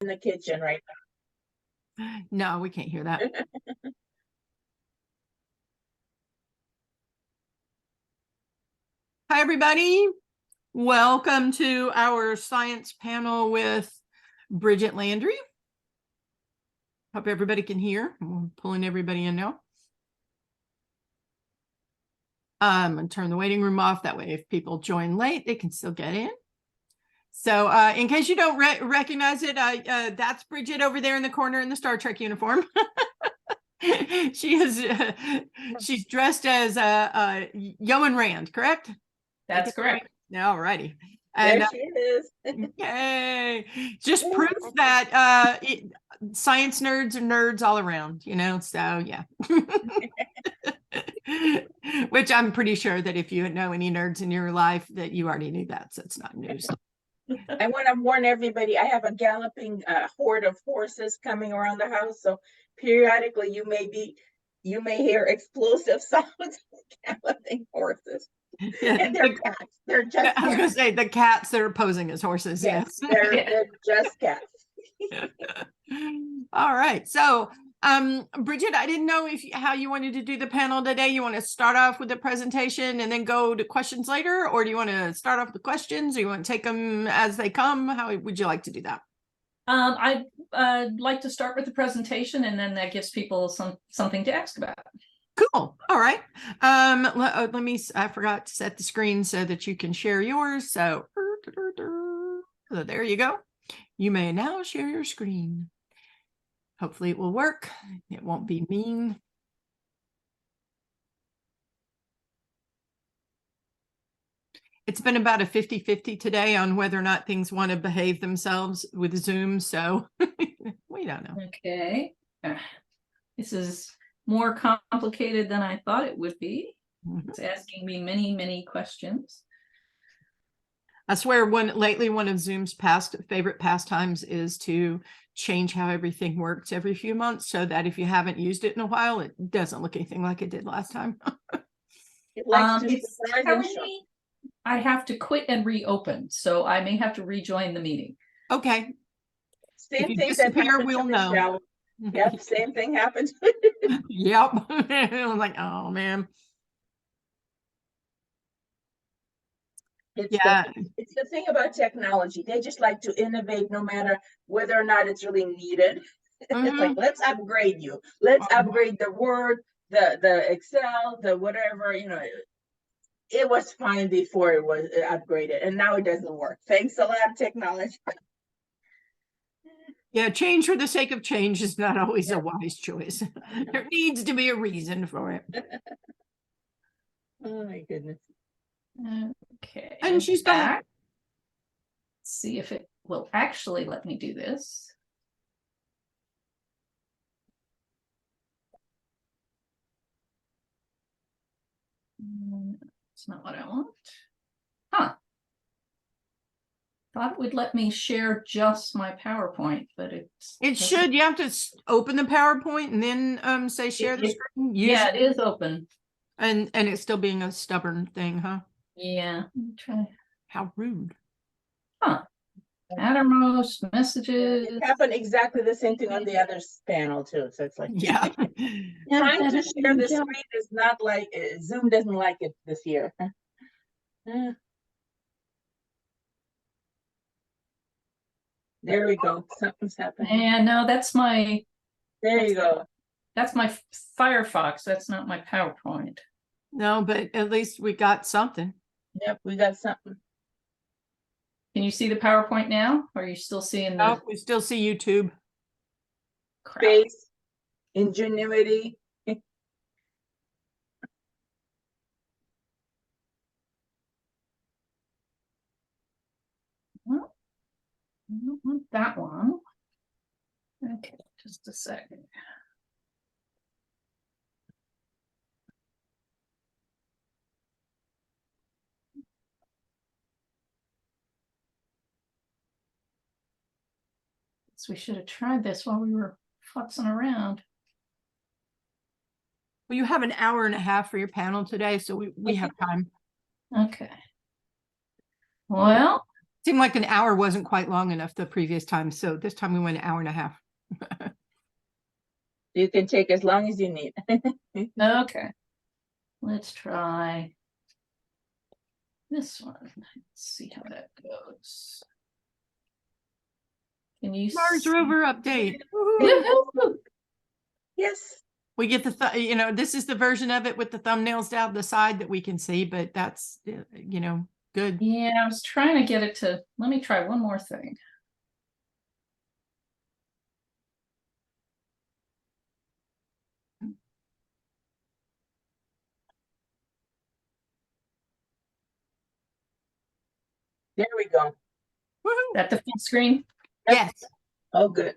in the kitchen right No, we can't hear that. Hi, everybody. Welcome to our science panel with Bridget Landry. Hope everybody can hear. I'm pulling everybody in now. I'm going to turn the waiting room off. That way, if people join late, they can still get in. So in case you don't recognize it, that's Bridget over there in the corner in the Star Trek uniform. She's dressed as Yeoman Rand, correct? That's correct. All righty. there. She is. Yay! Just proof that science nerds are nerds all around, you know. So yeah. Which I'm pretty sure that if you know any nerds in your life, that you already knew that, so it's not news. I want to warn everybody, I have a galloping horde of horses coming around the house. So periodically you may hear explosive sounds of galloping horses. And they're cats. They're just cats. I was going to say the cats that are posing as horses. Yes. They're just cats. All right. So Bridget, I didn't know how you wanted to do the panel today. You want to start off with the presentation and then go to questions later, or do you want to start off with questions, or you want to take them as they come? How would you like to do that? I'd like to start with the presentation, and then that gives people something to ask about. Cool. All right. Let me, I forgot to set the screen so that you can share yours. So there you go. You may now share your screen. Hopefully it will work. It won't be mean. It's been about a 50-50 today on whether or not things want to behave themselves with Zoom. So we don't know. Okay. This is more complicated than I thought it would be. It's asking me many, many questions. I swear lately one of Zoom's favorite pastimes is to change how everything works every few months, so that if you haven't used it in a while, it doesn't look anything like it did last time. It's telling me I have to quit and reopen, so I may have to rejoin the meeting. Okay. Same if you thing disappear, we'll know. Yep, same thing happens. Yep. I'm like, oh man. It's the thing about technology. They just like to innovate no matter whether or not it's really needed. It's like, let's upgrade you. Let's upgrade the Word, the Excel, the whatever, you know. It was fine before it was upgraded, and now it doesn't work. Thanks a lot, technology. Yeah, change for the sake of change is not always a wise choice. There needs to be a reason for it. Oh my goodness. Okay. And she's back. Let's see if it will actually let me do this. It's not what I want. Huh. Thought it would let me share just my PowerPoint, but it should. You have to open the PowerPoint and then say share the screen. Yeah, it is open. And it's still being a stubborn thing, huh? Yeah. Try. How rude. Huh. Outermost messages. It happened exactly the same thing on the other panel too. So it's like, yeah. Trying to share the screen is not like Zoom doesn't like it this year. There we go. Something's happening. And no, that's my. There you go. That's my Firefox. That's not my PowerPoint. No, but at least we got something. Yep, we got something. Can you see the PowerPoint now? Or are you still seeing the? Oh, we still see YouTube. Crap. Space, ingenuity. Well, I don't want that one. Okay, just a second. So we should have tried this while we were futzing around. Well, you have an hour and a half for your panel today, so we have time. Okay. Well, Seemed like an hour wasn't quite long enough the previous time, so this time we went an hour and a half. You can take as long as you need. Okay. Let's try this one. Let's see how that goes. Can you Mars see? rover update. Woohoo. Woohoo! Yes. We get this is the version of it with the thumbnails down the side that we can see, but that's, good. Yeah, I was trying to get it to, let me try one more thing. There we go. Woohoo. That the full screen? Yes. Oh, good.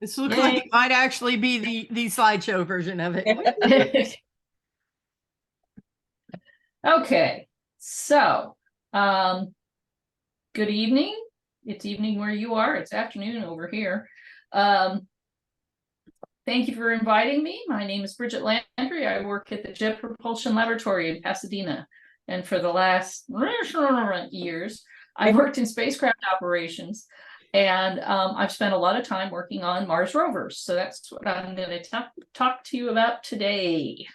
This looks like it might actually be the slideshow version of it. Okay, so good evening. It's evening where you are. It's afternoon over here. Thank you for inviting me. My name is Bridget Landry. I work at the Jet Propulsion Laboratory in Pasadena. And for the last years, I've worked in spacecraft operations. And I've spent a lot of time working on Mars rovers. So that's what I'm going to talk to you about today.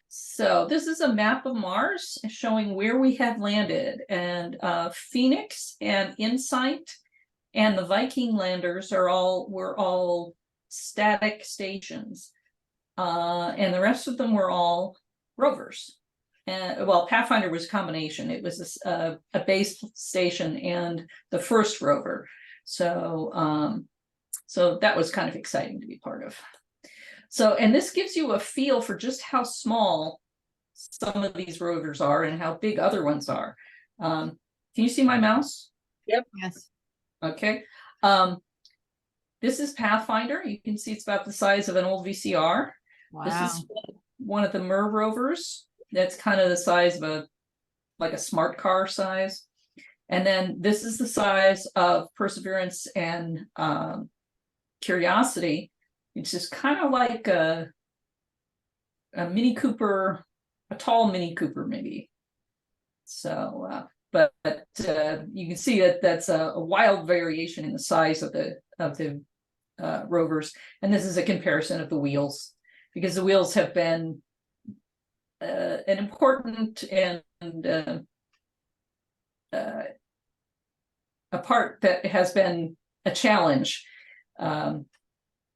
So this is a map of Mars showing where we have landed, and Phoenix and Insight and the Viking landers were all static stations, and the rest of them were all rovers. And well, Pathfinder was a combination. It was a base station and the first rover. So so that was kind of exciting to be part of. So, and this gives you a feel for just how small some of these rovers are and how big other ones are. Can you see my mouse? Yep. Yes. Okay. This is Pathfinder. You can see it's about the size of an old VCR. Wow. This is one of the MER rovers. That's kind of the size of like a smart car size. And then this is the size of Perseverance and Curiosity. It's just kind of like a Mini Cooper, a tall Mini Cooper, maybe. So, but you can see that that's a wild variation in the size of the rovers. And this is a comparison of the wheels, because the wheels have been an important and a part that has been a challenge.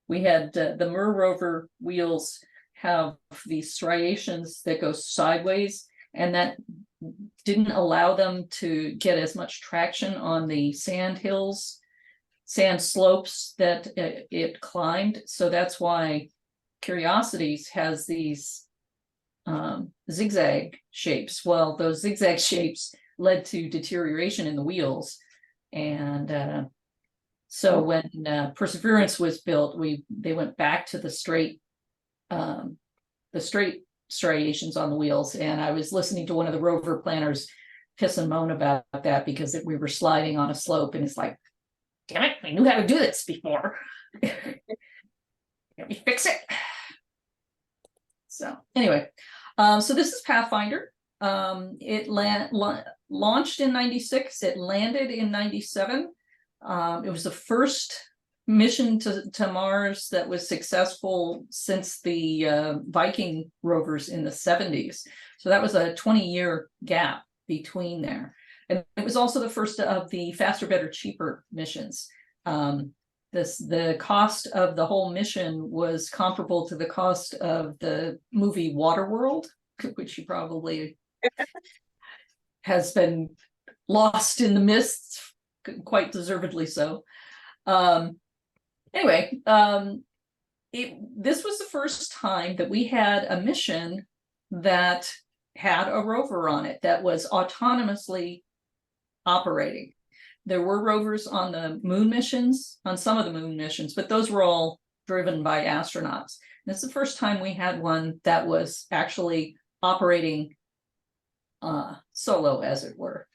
We had the MER rover wheels have these striations that go sideways, and that didn't allow them to get as much traction on the sand hills, sand slopes that it climbed. So that's why Curiosities has these zigzag shapes. Well, those zigzag shapes led to deterioration in the wheels. And so when Perseverance was built, they went back to the straight striations on the wheels. And I was listening to one of the rover planners piss and moan about that, because we were sliding on a slope, and it's like, damn it, we knew how to do this before. Can we fix it? So anyway, so this is Pathfinder. It launched in 96. It landed in 97. It was the first mission to Mars that was successful since the Viking rovers in the 70s. So that was a 20-year gap between there. And it was also the first of the faster, better, cheaper missions. The cost of the whole mission was comparable to the cost of the movie Waterworld, which you probably has been lost in the mists, quite deservedly so. Anyway, this was the first time that we had a mission that had a rover on it that was autonomously operating. There were rovers on the moon missions, on some of the moon missions, but those were all driven by astronauts. And this is the first time we had one that was actually operating solo, as it were.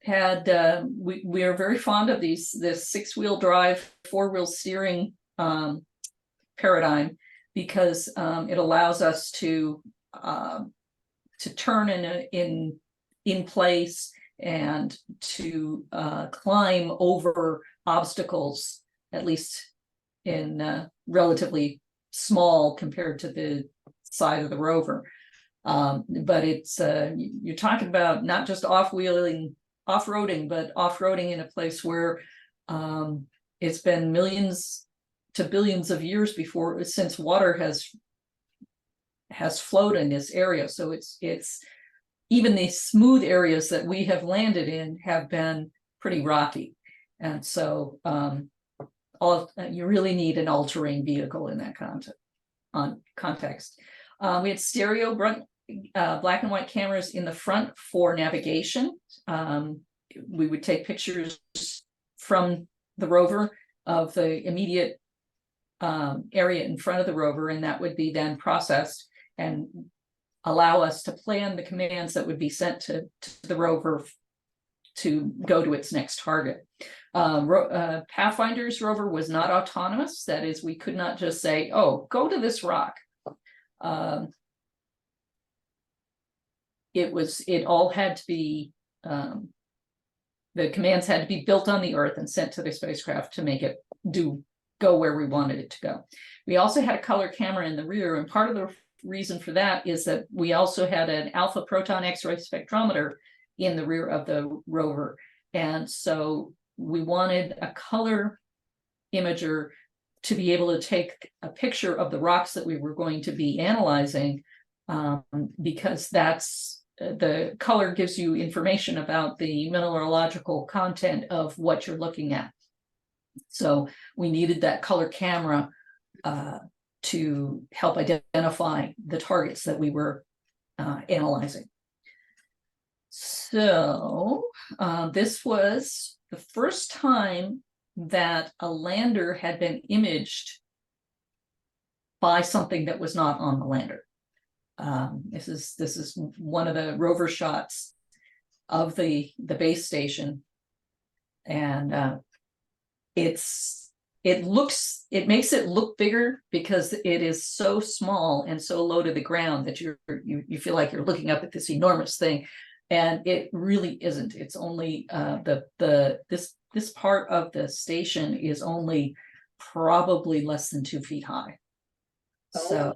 We are very fond of this 6-wheel drive, 4-wheel steering paradigm, because it allows us to turn in place and to climb over obstacles, at least in relatively small compared to the side of the rover. But it's you're talking about not just off-roading, but off-roading in a place where it's been millions to billions of years since water has flowed in this area. So it's even the smooth areas that we have landed in have been pretty rocky. And so you really need an all-terrain vehicle in that context. We had stereo black and white cameras in the front for navigation. We would take pictures from the rover of the immediate area in front of the rover, and that would be then processed and allow us to plan the commands that would be sent to the rover to go to its next target. Pathfinder's rover was not autonomous. That is, we could not just say, oh, go to this rock. It all had to be, the commands had to be built on the Earth and sent to the spacecraft to make it go where we wanted it to go. We also had a color camera in the rear, and part of the reason for that is that we also had an alpha proton X-ray spectrometer in the rear of the rover. And so we wanted a color imager to be able to take a picture of the rocks that we were going to be analyzing, because the color gives you information about the mineralogical content of what you're looking at. So we needed that color camera to help identify the targets that we were analyzing. So this was the first time that a lander had been imaged by something that was not on the lander. This is one of the rover shots of the base station, and it makes it look bigger because it is so small and so low to the ground that you feel like you're looking up at this enormous thing, and it really isn't. It's only this part of the station is only probably less than 2 feet high. So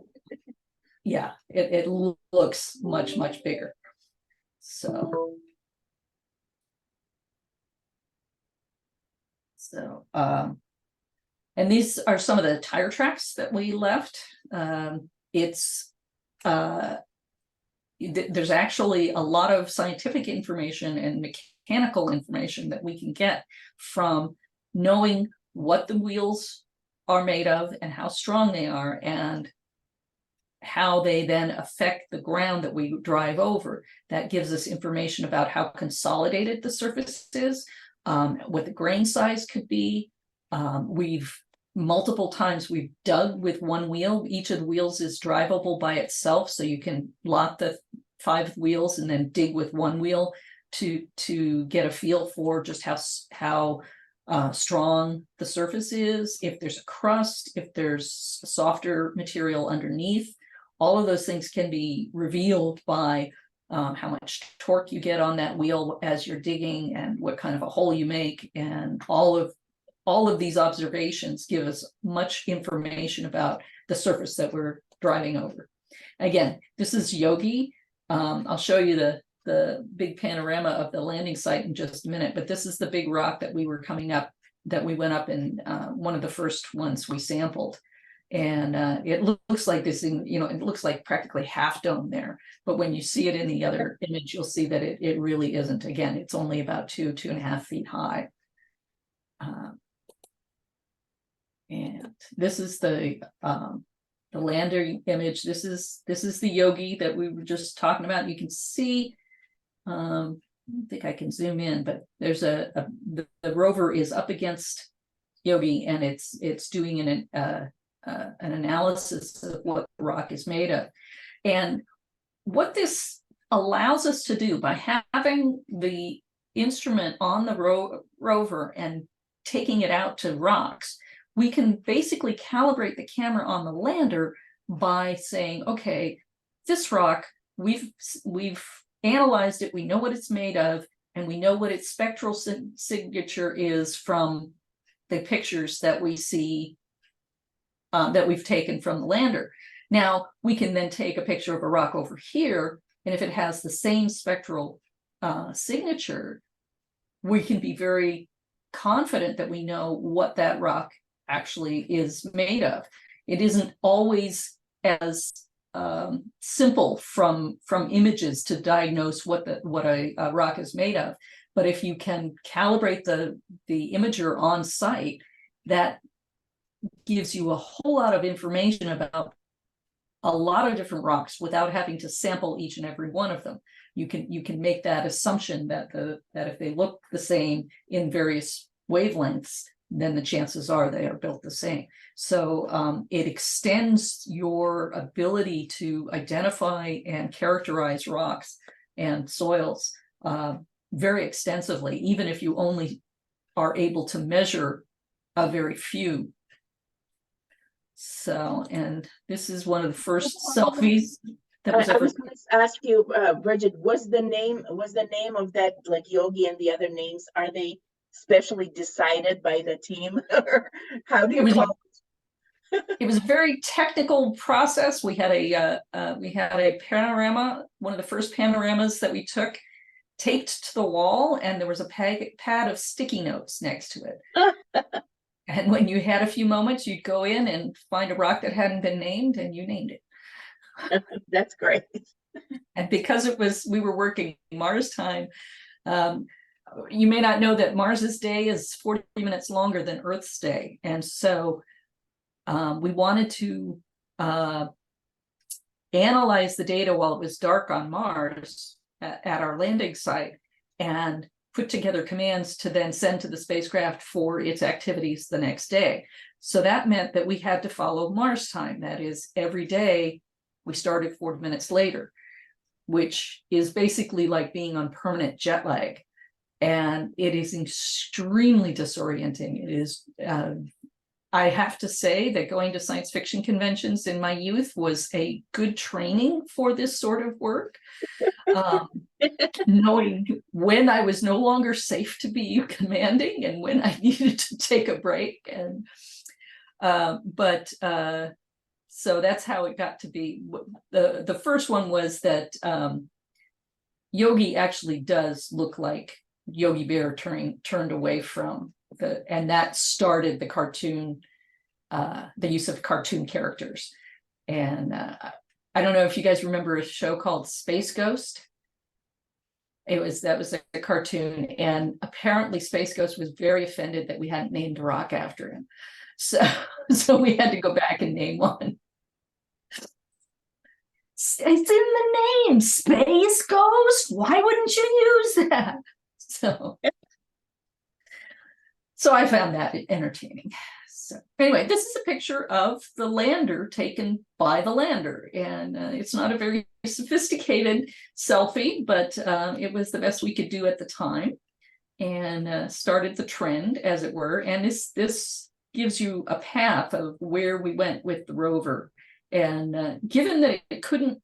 yeah, it looks much bigger. So and these are some of the tire tracks that we left. There's actually a lot of scientific information and mechanical information that we can get from knowing what the wheels are made of and how strong they are, and how they then affect the ground that we drive over. That gives us information about how consolidated the surface is, what the grain size could be. Multiple times we've dug with one wheel. Each of the wheels is drivable by itself, so you can lock the 5 wheels and then dig with one wheel to get a feel for just how strong the surface is, if there's a crust, if there's softer material underneath. All of those things can be revealed by how much torque you get on that wheel as you're digging, and what kind of a hole you make, and all of these observations give us much information about the surface that we're driving over. Again, this is Yogi. I'll show you the big panorama of the landing site in just a minute, but this is the big rock that we went up in, one of the first ones we sampled. And it looks like this thing, it looks like practically half dome there. But when you see it in the other image, you'll see that it really isn't. Again, it's only about 2.5 feet high. And this is the lander image. This is the Yogi that we were just talking about. You can see, I don't think I can zoom in, but there's the rover is up against Yogi, and it's doing an analysis of what the rock is made of. And what this allows us to do by having the instrument on the rover and taking it out to rocks, we can basically calibrate the camera on the lander by saying, okay, this rock, we've analyzed it, we know what it's made of, and we know what its spectral signature is from the pictures that we see that we've taken from the lander. Now we can then take a picture of a rock over here, and if it has the same spectral signature, we can be very confident that we know what that rock actually is made of. It isn't always as simple from images to diagnose what a rock is made of, but if you can calibrate the imager on site, that gives you a whole lot of information about a lot of different rocks without having to sample each and every one of them. You can make that assumption that if they look the same in various wavelengths, then the chances are they are built the same. So it extends your ability to identify and characterize rocks and soils very extensively, even if you only are able to measure a very few. So, and this is one of the first selfies that was I ever. was going to ask you, Bridget, was the name of that, like Yogi and the other names, are they specially decided by the team, or how do you call it? It was a very technical process. We had a panorama, one of the first panoramas that we took, taped to the wall, and there was a pad of sticky notes next to it. And when you had a few moments, you'd go in and find a rock that hadn't been named, and you named it. That's great. And because we were working Mars time, you may not know that Mars's day is 40 minutes longer than Earth's day. And so we wanted to analyze the data while it was dark on Mars at our landing site, and put together commands to then send to the spacecraft for its activities the next day. So that meant that we had to follow Mars time. That is, every day we started 40 minutes later, which is basically like being on permanent jet lag. And it is extremely disorienting. It is, I have to say that going to science fiction conventions in my youth was a good training for this sort of work. Knowing when I was no longer safe to be commanding and when I needed to take a break. And so that's how it got to be. The first one was that Yogi actually does look like Yogi Bear turned away from and that started the cartoon, the use of cartoon characters. And I don't know if you guys remember a show called Space Ghost. That was a cartoon, and apparently Space Ghost was very offended that we hadn't named a rock after him. So we had to go back and name one. It's in the name, Space Ghost. Why wouldn't you use that? So I found that entertaining. So anyway, this is a picture of the lander taken by the lander, and it's not a very sophisticated selfie, but it was the best we could do at the time, and started the trend, as it were. And this gives you a path of where we went with the rover. And given that it couldn't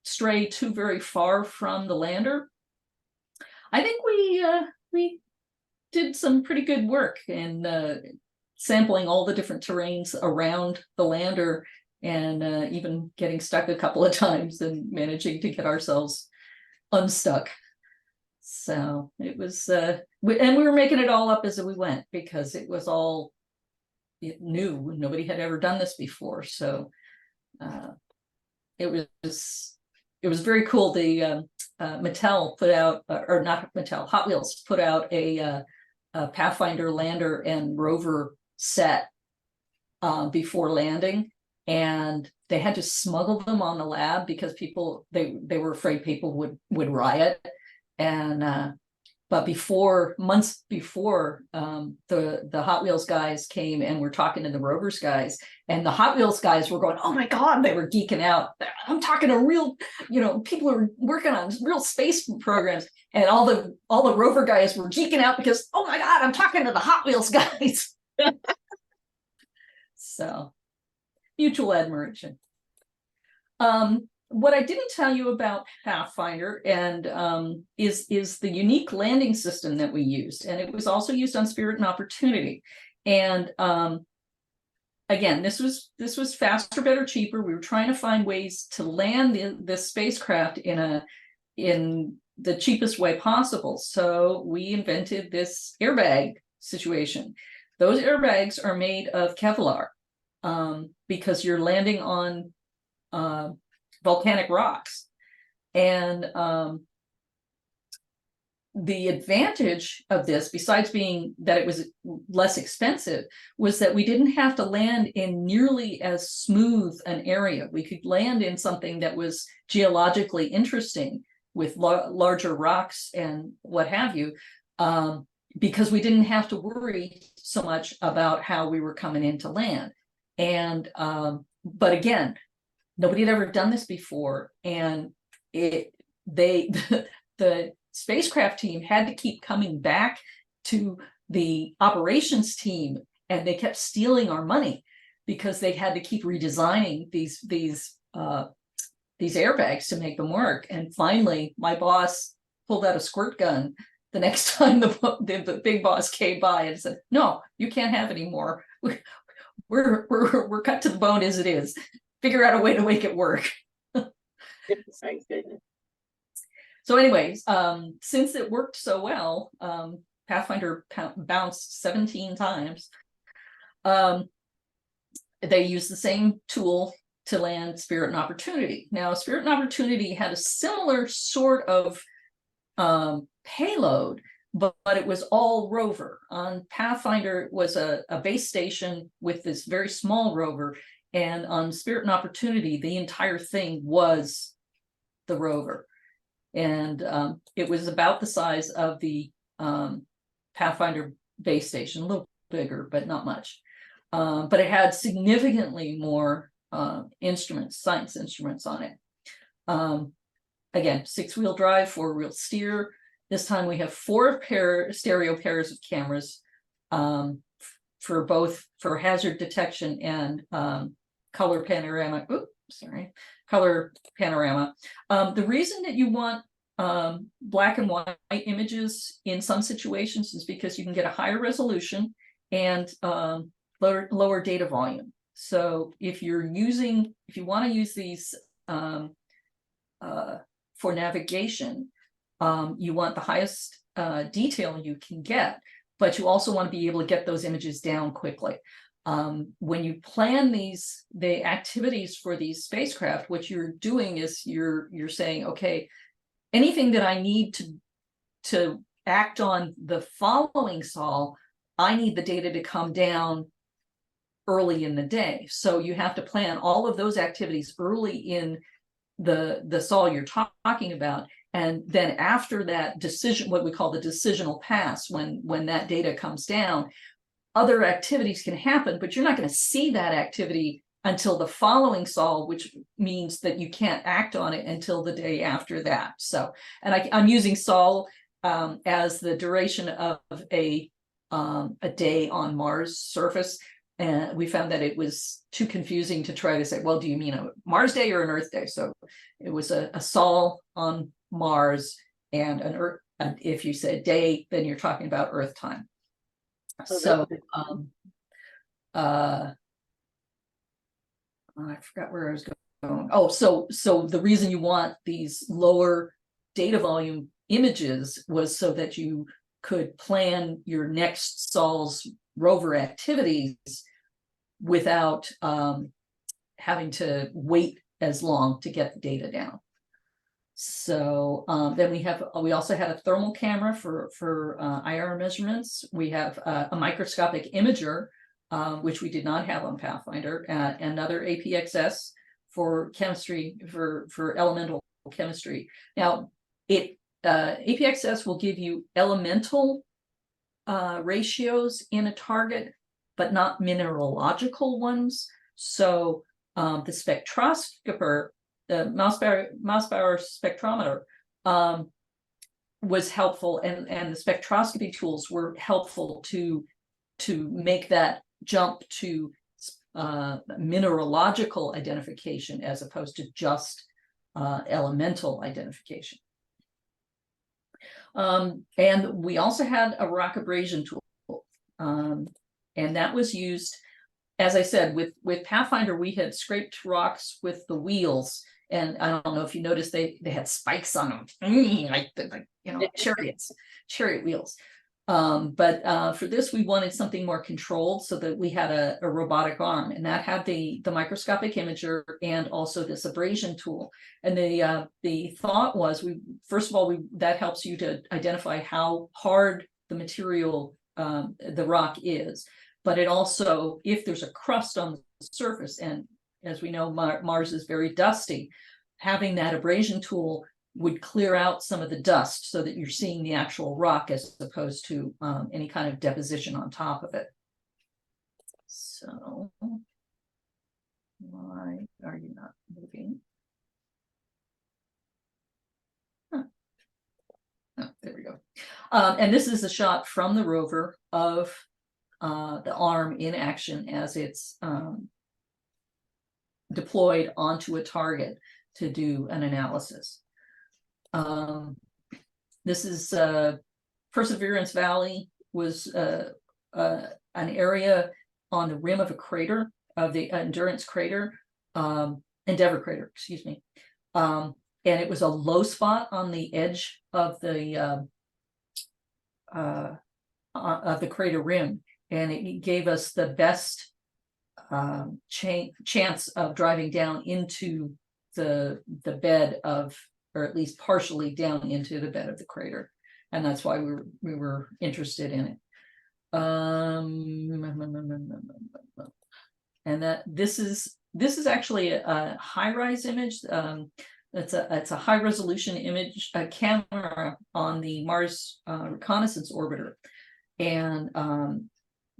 stray too very far from the lander, I think we did some pretty good work in sampling all the different terrains around the lander, and even getting stuck a couple of times and managing to get ourselves unstuck. So it was, and we were making it all up as we went, because it was all new. Nobody had ever done this before. So it was very cool. The Mattel put out, or not Mattel, Hot Wheels put out a Pathfinder lander and rover set before landing, and they had to smuggle them on the lab because they were afraid people would riot. And but months before, the Hot Wheels guys came and were talking to the Rovers guys, and the Hot Wheels guys were going, "Oh my God," they were geeking out. "I'm talking to real, people who are working on real space programs." And all the Rover guys were geeking out because, "Oh my God, I'm talking to the Hot Wheels guys." So mutual admiration. what I didn't tell you about Pathfinder and is the unique landing system that we used, and it was also used on Spirit and Opportunity. And again, this was faster, better, cheaper. We were trying to find ways to land the spacecraft in the cheapest way possible. So we invented this airbag situation. Those airbags are made of Kevlar because you're landing on volcanic rocks. And the advantage of this, besides being that it was less expensive, was that we didn't have to land in nearly as smooth an area. We could land in something that was geologically interesting with larger rocks and what have you, because we didn't have to worry so much about how we were coming into land. And but again, nobody had ever done this before, and the spacecraft team had to keep coming back to the operations team, and they kept stealing our money because they had to keep redesigning these airbags to make them work. And finally, my boss pulled out a squirt gun the next time the big boss came by and said, "No, you can't have any more. We're cut to the bone as it is. Figure out a way to make it work." Thank goodness. So anyways, since it worked so well, Pathfinder bounced 17 times. They used the same tool to land Spirit and Opportunity. Now, Spirit and Opportunity had a similar sort of payload, but it was all rover. On Pathfinder, it was a base station with this very small rover, and on Spirit and Opportunity, the entire thing was the rover. And it was about the size of the Pathfinder base station, a little bigger, but not much. But it had significantly more instruments, science instruments on it. Again, 6-wheel drive, 4-wheel steer. This time we have 4 stereo pairs of cameras for hazard detection and color panorama. Color panorama. The reason that you want black and white images in some situations is because you can get a higher resolution and lower data volume. So if you want to use these for navigation, you want the highest detail you can get, but you also want to be able to get those images down quickly. When you plan the activities for these spacecraft, what you're doing is you're saying, okay, anything that I need to act on the following sol, I need the data to come down early in the day. So you have to plan all of those activities early in the sol you're talking about. And then after that decision, what we call the decisional pass, when that data comes down, other activities can happen, but you're not going to see that activity until the following sol, which means that you can't act on it until the day after that. So, and I'm using sol as the duration of a day on Mars surface. And we found that it was too confusing to try to say, well, do you mean a Mars day or an Earth day? So it was a sol on Mars and an Earth. And if you say day, then you're talking about Earth time. So I forgot where I was going. Oh, so the reason you want these lower data volume images was so that you could plan your next sol's rover activities without having to wait as long to get the data down. So then we also had a thermal camera for IR measurements. We have a microscopic imager, which we did not have on Pathfinder, another APXS for chemistry, for elemental chemistry. Now, APXS will give you elemental ratios in a target, but not mineralogical ones. So the spectroscoper, the Mouse-Bauer spectrometer was helpful, and the spectroscopy tools were helpful to make that jump to mineralogical identification as opposed to just elemental identification. And we also had a rock abrasion tool, and that was used, as I said, with Pathfinder. We had scraped rocks with the wheels, and I don't know if you noticed, they had spikes on them, like you know, chariot wheels. But for this, we wanted something more controlled, so that we had a robotic arm, and that had the microscopic imager and also this abrasion tool. And the thought was, first of all, that helps you to identify how hard the material, the rock is, but it also, if there's a crust on the surface, and as we know, Mars is very dusty, having that abrasion tool would clear out some of the dust, so that you're seeing the actual rock as opposed to any kind of deposition on top of it. So why are you not moving? Huh. Oh, there we go. And this is a shot from the rover of the arm in action as it's deployed onto a target to do an analysis. This is Perseverance Valley, was an area on the rim of a crater, of the Endurance crater, Endeavor crater, excuse me. And it was a low spot on the edge of the crater rim, and it gave us the best chance of driving down into the bed of, or at least partially down into the bed of the crater, and that's why we were interested in it. And that this is actually a high-rise image. It's a high-resolution image, a camera on the Mars Reconnaissance Orbiter, and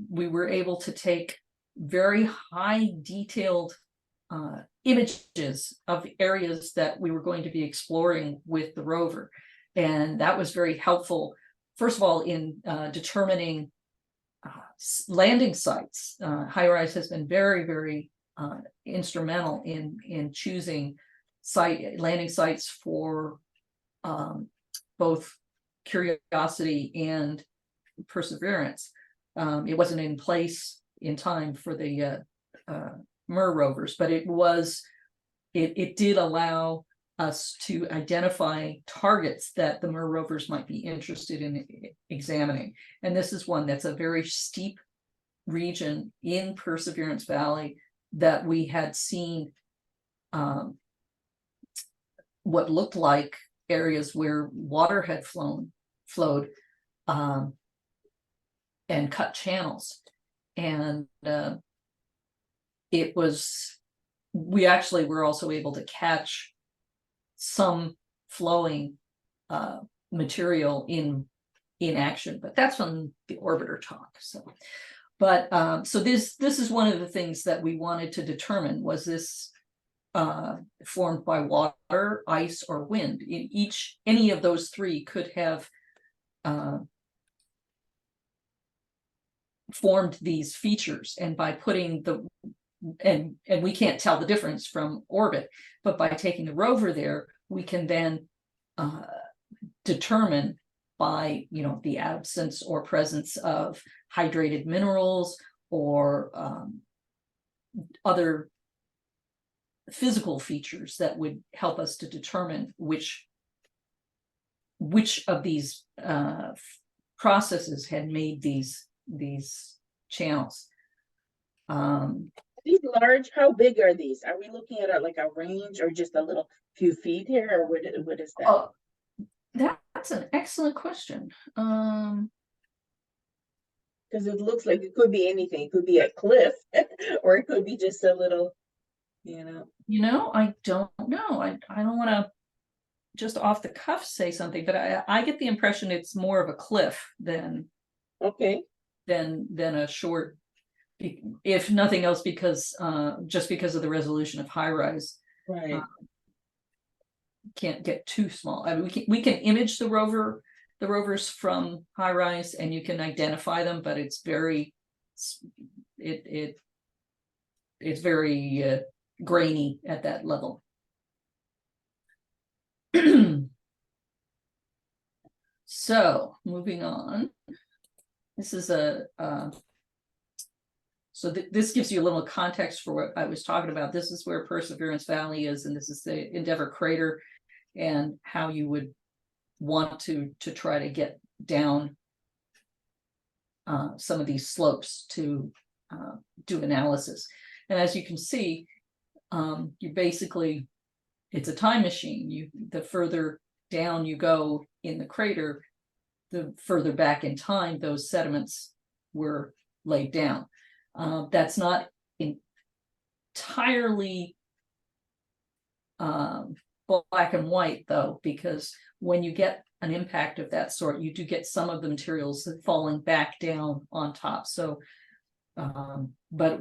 we were able to take very high detailed images of areas that we were going to be exploring with the rover, and that was very helpful. First of all, in determining landing sites. HiRISE has been very, very instrumental in choosing landing sites for both Curiosity and Perseverance. It wasn't in place in time for the MER rovers, but it did allow us to identify targets that the MER rovers might be interested in examining. And this is one that's a very steep region in Perseverance Valley that we had seen what looked like areas where water had flowed and cut channels. And we actually were also able to catch some flowing material in action, but that's on the orbiter talk. So, but so this is one of the things that we wanted to determine: was this formed by water, ice, or wind? Any of those three could have formed these features, and by putting and we can't tell the difference from orbit, but by taking the rover there, we can then determine by the absence or presence of hydrated minerals or other physical features that would help us to determine which of these processes had made these channels. These large, how big are these? Are we looking at like a range or just a little few feet here, or what is that? That's an excellent question. Because it looks like it could be anything. It could be a cliff or it could be just a little, I don't know. I don't want to just off the cuff say something, but I get the impression it's more of a cliff than a short, if nothing else, because just because of the resolution of HiRISE. Right. Can't get too small. I mean, we can image the rovers from HiRISE, and you can identify them, but it's very it's very grainy at that level. So moving on, this is this gives you a little context for what I was talking about. This is where Perseverance Valley is, and this is the Endeavour crater, and how you would want to try to get down some of these slopes to do analysis. And as you can see, you basically, it's a time machine. The further down you go in the crater, the further back in time those sediments were laid down. That's not entirely black and white, though, because when you get an impact of that sort, you do get some of the materials falling back down on top. So, but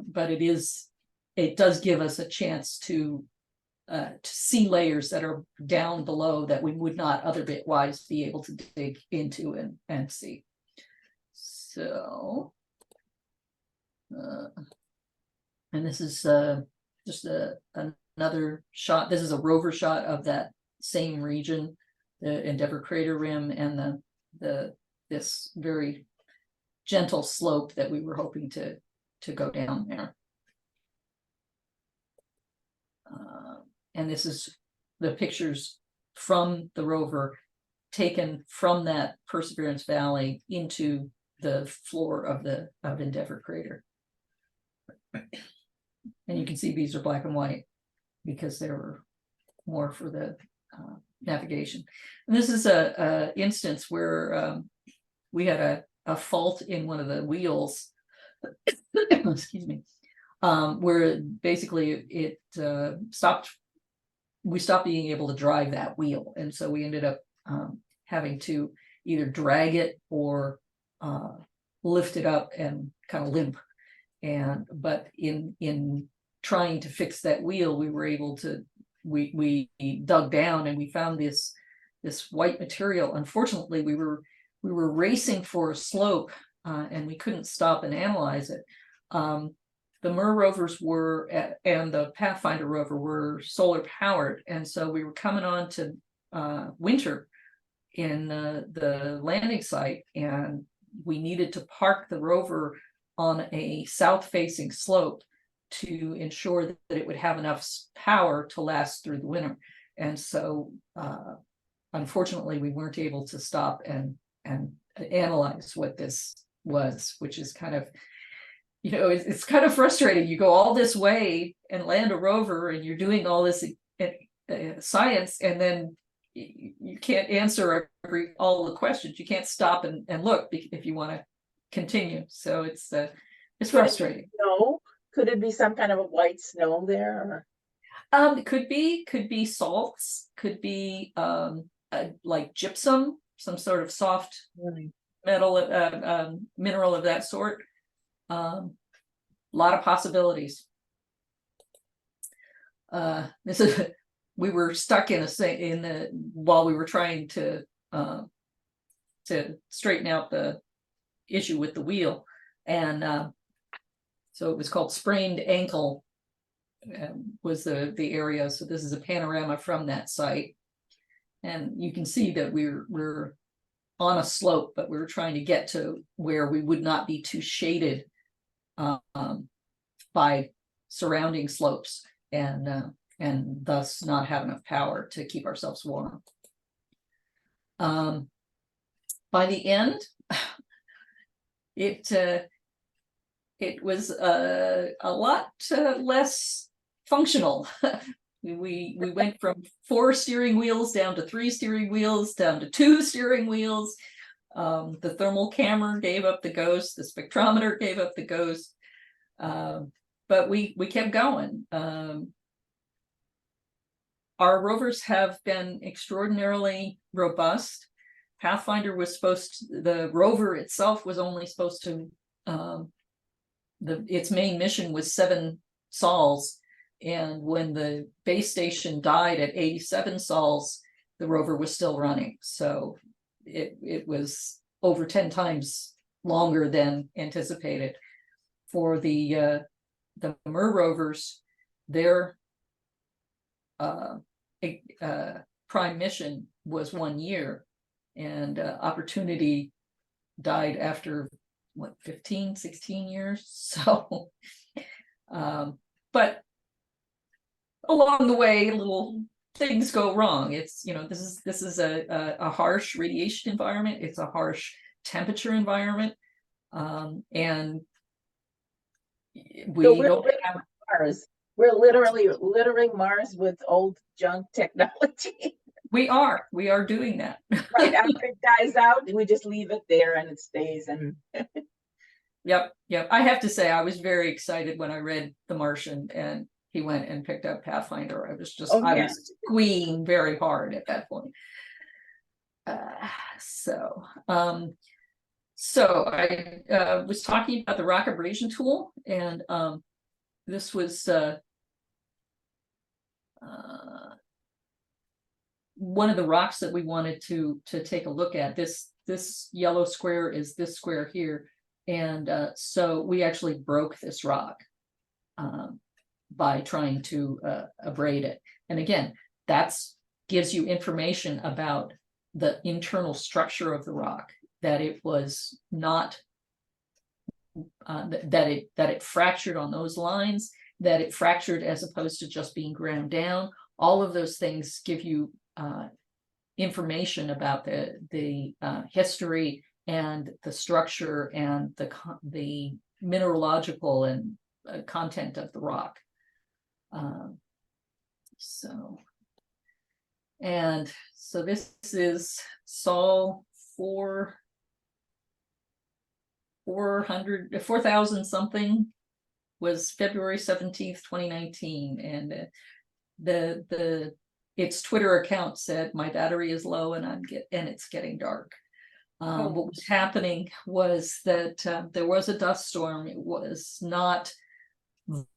it does give us a chance to see layers that are down below that we would not otherwise be able to dig into and see. So, and this is just another shot. This is a rover shot of that same region, the Endeavour crater rim, and this very gentle slope that we were hoping to go down there. And this is the pictures from the rover taken from that Perseverance Valley into the floor of Endeavour crater. And you can see these are black and white because they were more for the navigation. And this is a instance where we had a fault in one of the wheels, excuse me, where basically it stopped. We stopped being able to drive that wheel, and so we ended up having to either drag it or lift it up and kind of limp. But in trying to fix that wheel, we were able to, we dug down and we found this white material. Unfortunately, we were racing for a slope and we couldn't stop and analyze it. The MER rovers and the Pathfinder rover were solar powered, and so we were coming on to winter in the landing site, and we needed to park the rover on a south-facing slope to ensure that it would have enough power to last through the winter. And so, unfortunately, we weren't able to stop and analyze what this was, which is kind of, it's kind of frustrating. You go all this way and land a rover, and you're doing all this science, and then you can't answer all the questions. You can't stop and look if you want to continue. So it's frustrating. No, could it be some kind of a white snow there? It could be salts, could be like gypsum, some sort of soft metal, mineral of that sort. A lot of possibilities. We were stuck while we were trying to straighten out the issue with the wheel, and so it was called sprained ankle was the area. So this is a panorama from that site, and you can see that we're on a slope, but we were trying to get to where we would not be too shaded by surrounding slopes, and thus not have enough power to keep ourselves warm. By the end, it was a lot less functional. We went from 4 steering wheels down to 3 steering wheels, down to 2 steering wheels. The thermal camera gave up the ghost. The spectrometer gave up the ghost. But we kept going. Our rovers have been extraordinarily robust. Pathfinder was the rover itself was only supposed to, its main mission was 7 sols. And when the base station died at 87 sols, the rover was still running. So it was over 10 times longer than anticipated. For the MER rovers, their prime mission was 1 year, Opportunity died after what, 15, 16 years. So, but along the way, little things go wrong. It's, this is a harsh radiation environment. It's a harsh temperature environment. And we So we're don't littering have, Mars. We're literally littering Mars with old junk technology. we are doing that. Right after it dies out, we just leave it there and it stays. And Yep. I have to say, I was very excited when I read The Martian and he went and picked up Pathfinder. I was Oh, I yeah. was squeeing very hard at that point. So I was talking about the rock abrasion tool, and this was one of the rocks that we wanted to take a look at. This yellow square is this square here, and so we actually broke this rock by trying to abrade it. And again, that's gives you information about the internal structure of the rock, that it was not that it fractured on those lines, that it fractured as opposed to just being ground down. All of those things give you information about the history and the structure and the mineralogical and content of the rock. So this is Sol 4,000 something, was February 17th, 2019, and its Twitter account said, "My battery is low and it's getting dark." What was happening was that there was a dust storm. It was not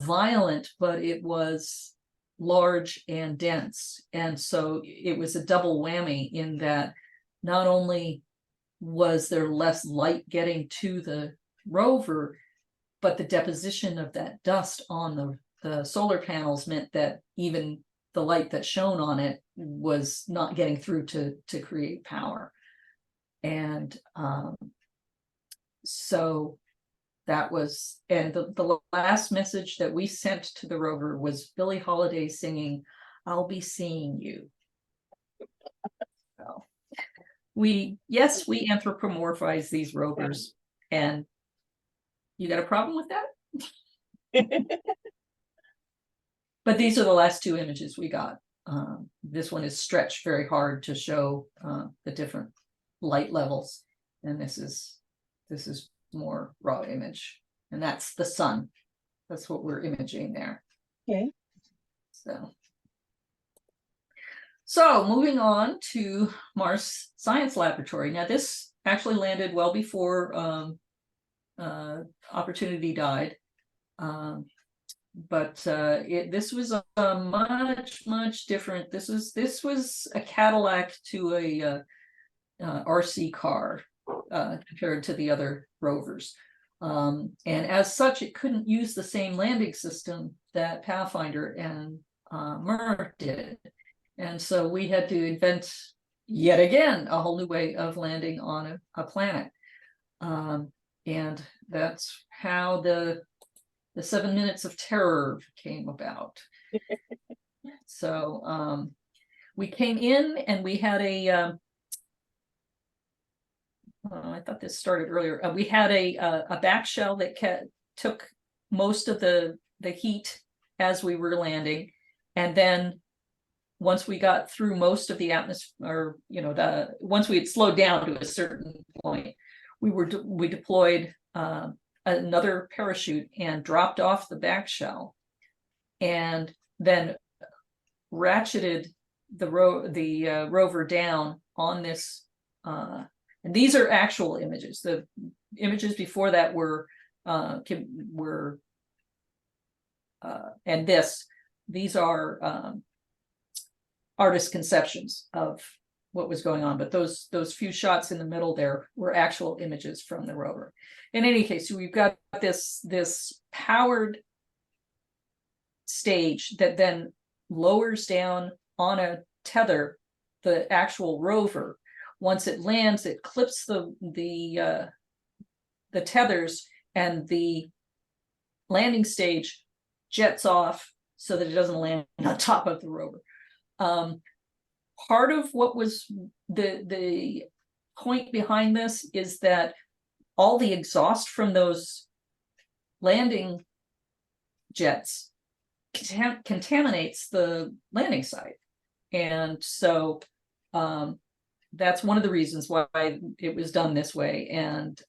violent, but it was large and dense, and so it was a double whammy in that not only was there less light getting to the rover, but the deposition of that dust on the solar panels meant that even the light that shone on it was not getting through to create power. And so that was, and the last message that we sent to the rover was Billie Holiday singing, "I'll be seeing you." So we anthropomorphize these rovers, and you got a problem with that? But these are the last two images we got. This one is stretched very hard to show the different light levels, and this is more raw image, and that's the sun. That's what we're imaging there. okay. So moving on to Mars Science Laboratory. Now this actually landed well before Opportunity died, but this was a much different. This was a Cadillac to a RC car compared to the other rovers, and as such, it couldn't use the same landing system that Pathfinder and MER did. And so we had to invent yet again a whole new way of landing on a planet, and that's how the 7 minutes of terror came about. So we came in and we had a I thought this started earlier. We had a back shell that took most of the heat as we were landing, and then once we got through most of the atmosphere, or once we had slowed down to a certain point, we deployed another parachute and dropped off the back shell, and then ratcheted the rover down on this. And these are actual images. The images before that were and these are artist conceptions of what was going on, but those few shots in the middle there were actual images from the rover. In any case, we've got this powered stage that then lowers down on a tether the actual rover, once it lands, it clips the tethers, and the landing stage jets off so that it doesn't land on top of the rover. Part of what was the point behind this is that all the exhaust from those landing jets contaminates the landing site. And so that's one of the reasons why it was done this way. And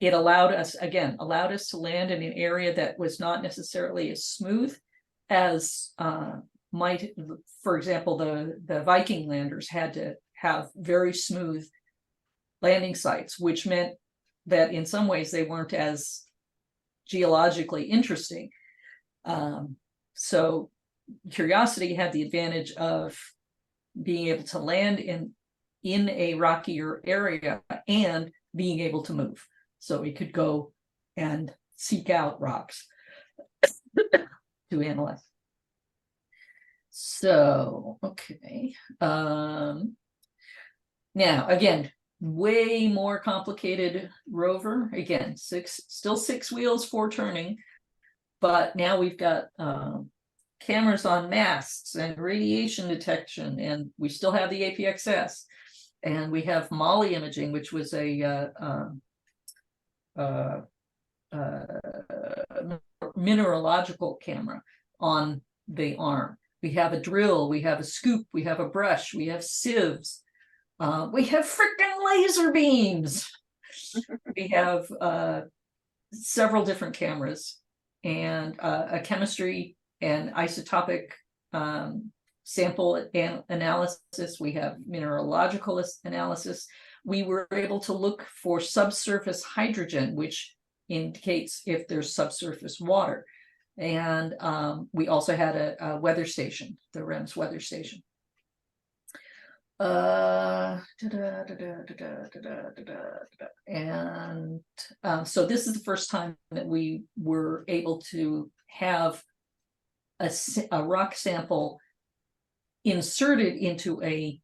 it allowed us to land in an area that was not necessarily as smooth as might, for example, the Viking landers had to have very smooth landing sites, which meant that in some ways they weren't as geologically interesting. So Curiosity had the advantage of being able to land in a rockier area and being able to move. So it could go and seek out rocks to analyze. So, okay. Now, again, way more complicated rover. Again, still six wheels, 4 turning, but now we've got cameras on masts and radiation detection, and we still have the APXS, and we have MOLI imaging, which was a mineralogical camera on the arm. We have a drill, we have a scoop, we have a brush, we have sieves, we have freaking laser beams. We have several different cameras and a chemistry and isotopic sample analysis. We have mineralogical analysis. We were able to look for subsurface hydrogen, which indicates if there's subsurface water. And we also had a weather station, the REMS weather station. And so this is the first time that we were able to have a rock sample inserted into we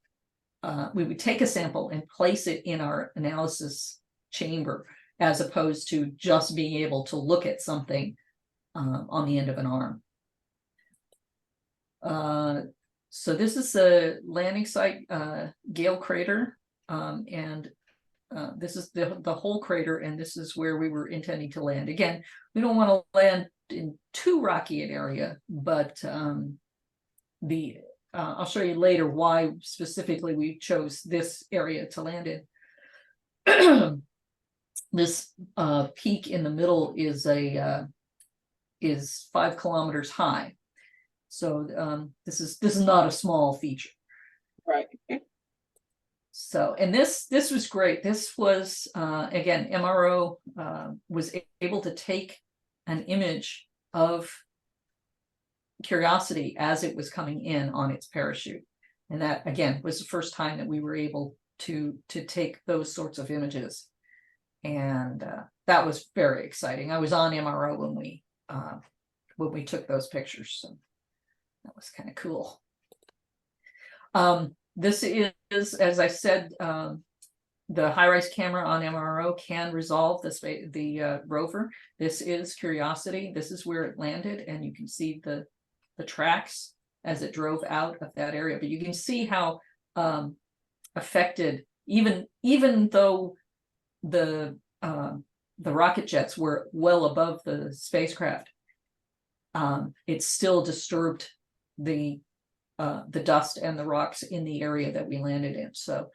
would take a sample and place it in our analysis chamber, as opposed to just being able to look at something on the end of an arm. So this is the landing site, Gale Crater, and this is the whole crater, and this is where we were intending to land. Again, we don't want to land in too rocky an area, but I'll show you later why specifically we chose this area to land in. This peak in the middle is 5 kilometers high. So this is not a small feature. Right. So, and this was great. This was again, MRO was able to take an image of Curiosity as it was coming in on its parachute. And that again was the first time that we were able to take those sorts of images. And that was very exciting. I was on MRO when we took those pictures. So that was kind of cool. This is, as I said, the high-rise camera on MRO can resolve the rover. This is Curiosity. This is where it landed, and you can see the tracks as it drove out of that area. But you can see how affected, even though the rocket jets were well above the spacecraft, it still disturbed the dust and the rocks in the area that we landed in. So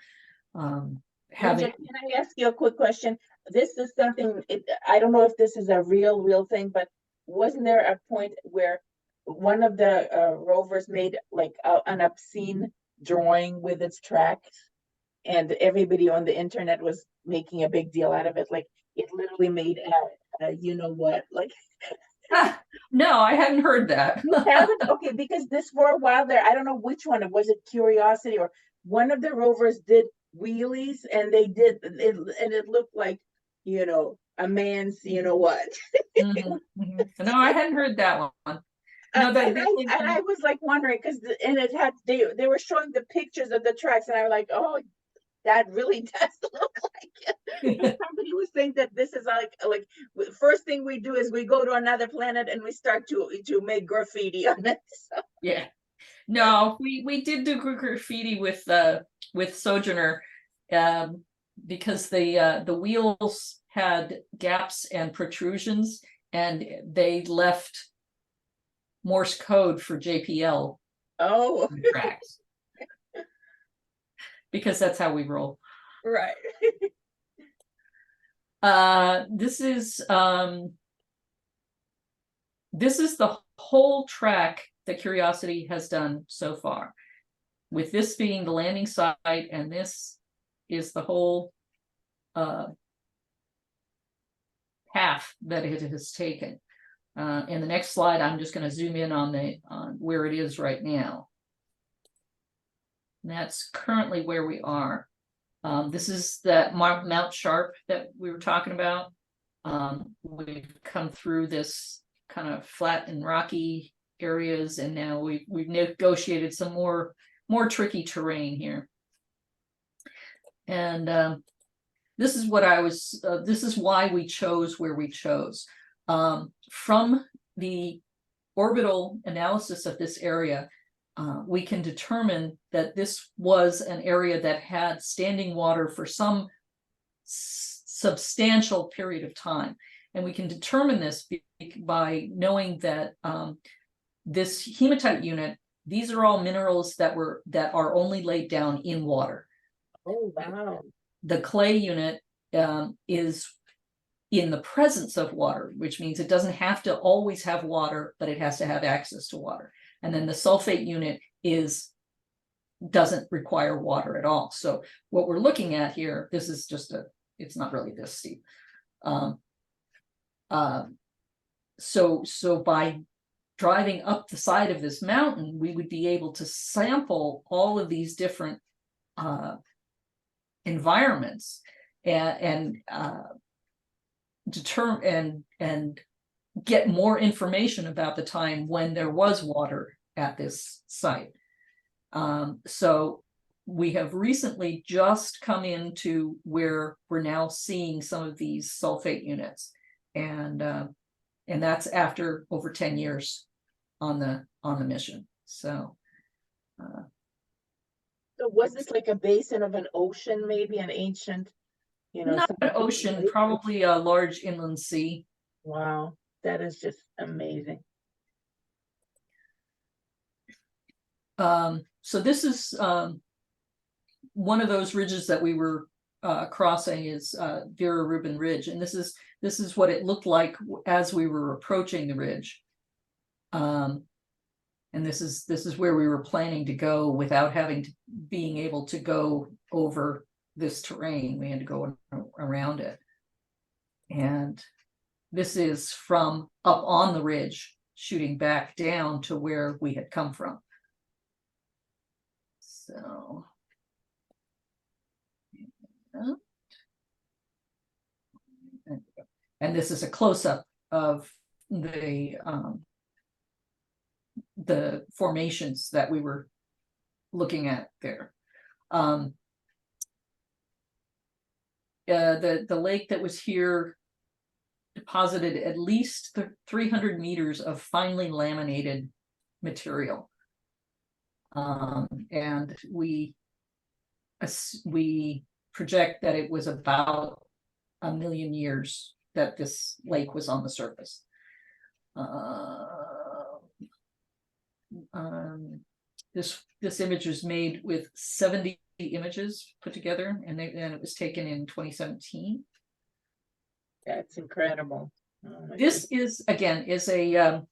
Bridget, can I ask you a quick question? This is something, I don't know if this is a real thing, but wasn't there a point where one of the rovers made like an obscene drawing with its tracks, and everybody on the internet was making a big deal out of it? Like it literally made you know what, like no, I hadn't heard that. You haven't? Okay, because this for a while there, I don't know which one, was it Curiosity or one of the rovers did wheelies, and they did it, and it looked like, you know, a man's, you know what. No, I hadn't heard that one. No, And I was like wondering because and it had they were showing the pictures of the tracks, and I was like, oh, that really does look like it. And somebody was saying that this is like first thing we do is we go to another planet and we start to make graffiti on it. So. Yeah. No, we did do graffiti with Sojourner, because the wheels had gaps and protrusions, and they left Morse code for JPL Oh, tracks. Because that's how we roll. right. This is the whole track that Curiosity has done so far, with this being the landing site, and this is the whole path that it has taken. In the next slide, I'm just going to zoom in on where it is right now. And that's currently where we are. This is that Mount Sharp that we were talking about. We've come through this kind of flat and rocky areas, and now we've negotiated some more tricky terrain here. And this is what this is why we chose where we chose. From the orbital analysis of this area, we can determine that this was an area that had standing water for some substantial period of time. And we can determine this by knowing that this hematite unit, these are all minerals that are only laid down in water. Oh, wow. The clay unit is in the presence of water, which means it doesn't have to always have water, but it has to have access to water. And then the sulfate unit doesn't require water at all. So what we're looking at here, this is just it's not really this steep. So by driving up the side of this mountain, we would be able to sample all of these different environments and determine and get more information about the time when there was water at this site. So we have recently just come into where we're now seeing some of these sulfate units, and that's after over 10 years on the mission. So was this like a basin of an ocean, maybe an ancient, not an ocean, probably a large inland sea. Wow, that is just amazing. So this is one of those ridges that we were crossing, is Vera Rubin Ridge, and this is what it looked like as we were approaching the ridge. And this is where we were planning to go without being able to go over this terrain. We had to go around it. And this is from up on the ridge, shooting back down to where we had come from. So, and this is a close-up of the formations that we were looking at there. The lake that was here deposited at least 300 meters of finely laminated material. And we project that it was about 1 million years that this lake was on the surface. This image was made with 70 images put together, and it was taken in 2017. That's incredible. This is again an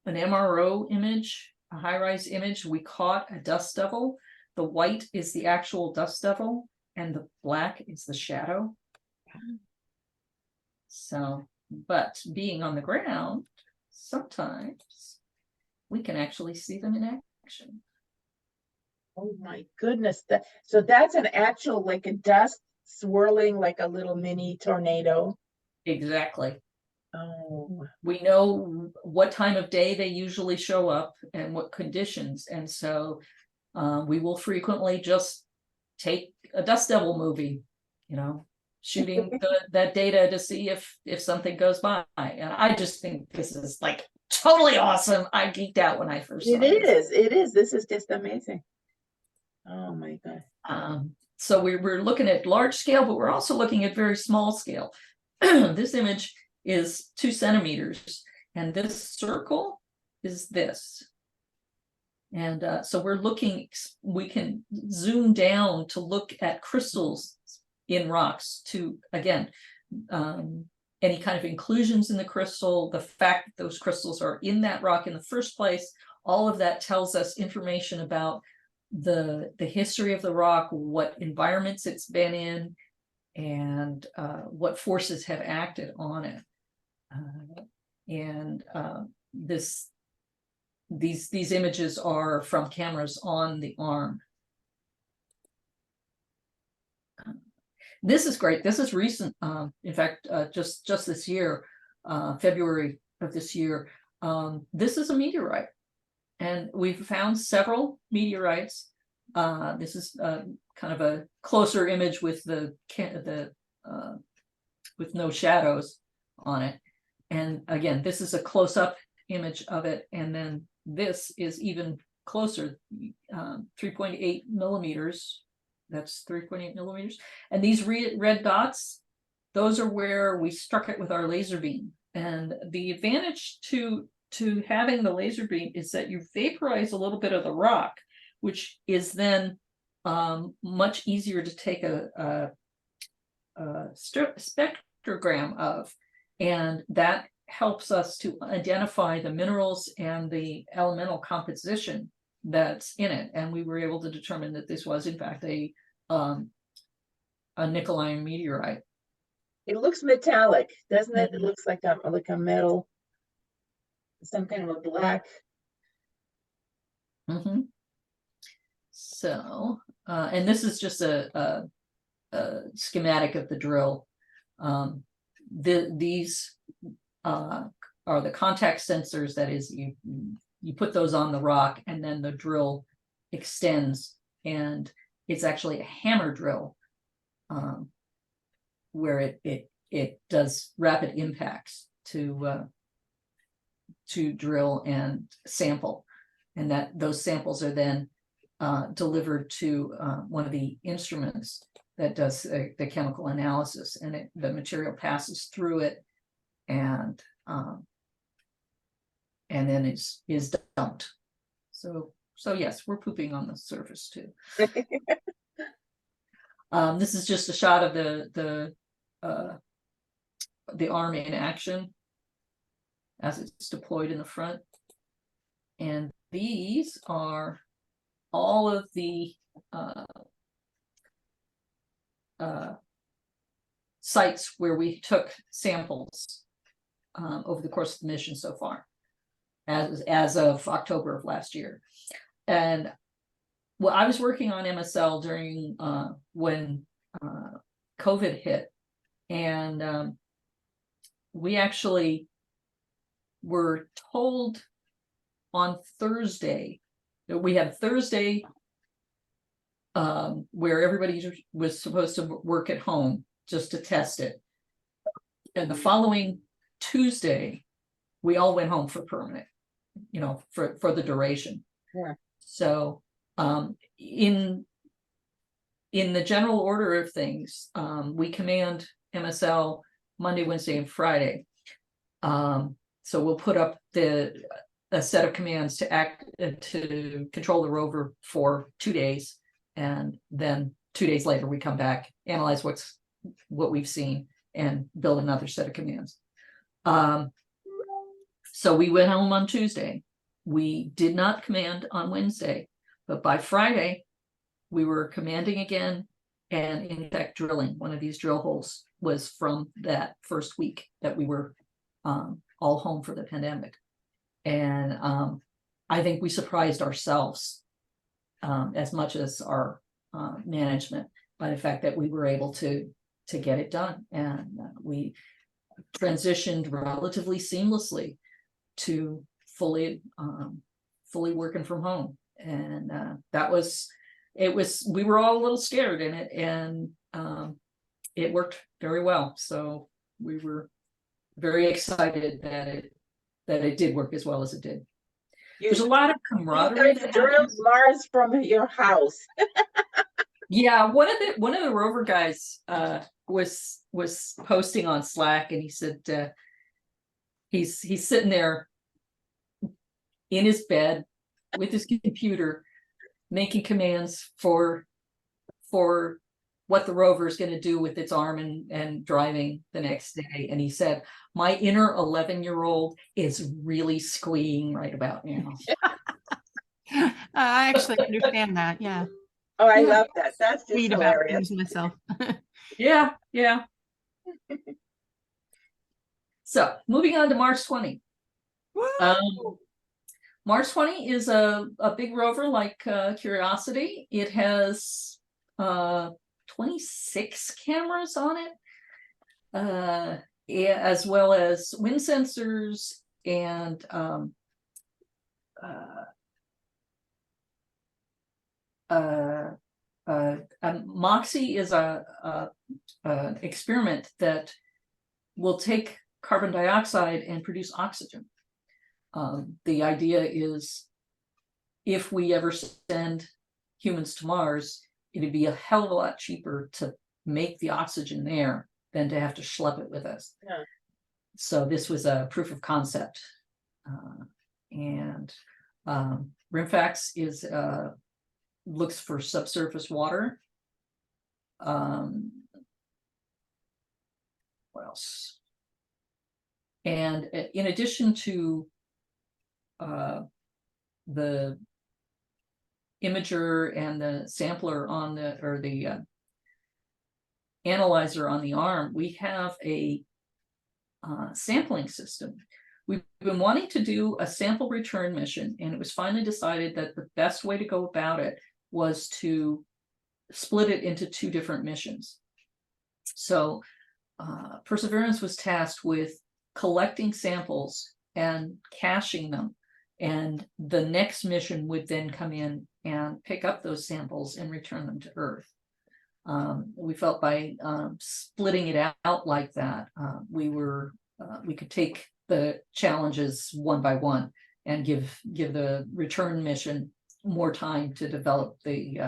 MRO image, a high-rise image. We caught a dust devil. The white is the actual dust devil, and the black is the shadow. So, but being on the ground, sometimes we can actually see them in action. Oh my goodness. So that's an actual, like a dust swirling like a little mini tornado. Exactly. Oh, We know what time of day they usually show up and what conditions. And so we will frequently just take a Dust Devil movie, shooting that data to see if something goes by. And I just think this is like totally awesome. I geeked out when I first saw this. it is. This is just amazing. Oh my God. So we're looking at large scale, but we're also looking at very small scale. This image is 2 centimeters, and this circle is this. And so we can zoom down to look at crystals in rocks to, again, any kind of inclusions in the crystal, the fact that those crystals are in that rock in the first place. All of that tells us information about the history of the rock, what environments it's been in, and what forces have acted on it. These images are from cameras on the arm. This is great. This is recent. In fact, just this year, February of this year, this is a meteorite, and we've found several meteorites. This is kind of a closer image with with no shadows on it. And again, this is a close-up image of it, and then this is even closer, 3.8 millimeters. That's 3.8 millimeters. And these red dots, those are where we struck it with our laser beam. And the advantage to having the laser beam is that you vaporize a little bit of the rock, which is then much easier to take a spectrogram of, and that helps us to identify the minerals and the elemental composition that's in it. And we were able to determine that this was in fact a nickel iron meteorite. It looks metallic, doesn't it? It looks like a metal, some kind of a black. So, and this is just a schematic of the drill. These are the contact sensors. That is, you put those on the rock, and then the drill extends, and it's actually a hammer drill, where it does rapid impacts to drill and sample, and that those samples are then delivered to one of the instruments that does the chemical analysis, and the material passes through it, and then is dumped. So yes, we're pooping on the surface too. This is just a shot of the arm in action as it's deployed in the front, and these are all of the sites where we took samples over the course of the mission so far, as of October of last year. And well, I was working on MSL during when COVID hit, and we actually were told on Thursday that we had Thursday where everybody was supposed to work at home just to test it, and the following Tuesday we all went home for permanent, for the duration. Yeah. So in the general order of things, we command MSL Monday, Wednesday, and Friday. So we'll put up a set of commands to control the rover for 2 days, and then 2 days later we come back, analyze what we've seen, and build another set of commands. So we went home on Tuesday. We did not command on Wednesday, but by Friday we were commanding again, and in fact drilling. One of these drill holes was from that first week that we were all home for the pandemic. And I think we surprised ourselves as much as our management by the fact that we were able to get it done. And we transitioned relatively seamlessly to fully working from home. And we were all a little scared in it, and it worked very well. So we were very excited that it did work as well as it did. There's a lot of camaraderie. You guys drilled Mars from your house. Yeah, one of the Rover guys was posting on Slack, and he said he's sitting there in his bed with his computer making commands for what the rover is going to do with its arm and driving the next day. And he said, my inner 11-year-old is really squeeing right about now. I actually understand that. Yeah. Oh, I Yeah. love that. That's just Read about hilarious. things myself. Yeah. So moving on to Mars 20. Mars 20 is a big rover like Curiosity. It has 26 cameras on it, as well as wind sensors and MOXIE is an experiment that will take carbon dioxide and produce oxygen. The idea is, if we ever send humans to Mars, it'd be a hell of a lot cheaper to make the oxygen there than to have to schlep it with us. Yeah. So this was a proof of concept. And RIMFAX is looks for subsurface water. What else? And in addition to the imager and the sampler on the analyzer on the arm, we have a sampling system. We've been wanting to do a sample return mission, and it was finally decided that the best way to go about it was to split it into 2 different missions. So Perseverance was tasked with collecting samples and caching them, and the next mission would then come in and pick up those samples and return them to Earth. We felt by splitting it out like that, we could take the challenges one by one and give the return mission more time to develop the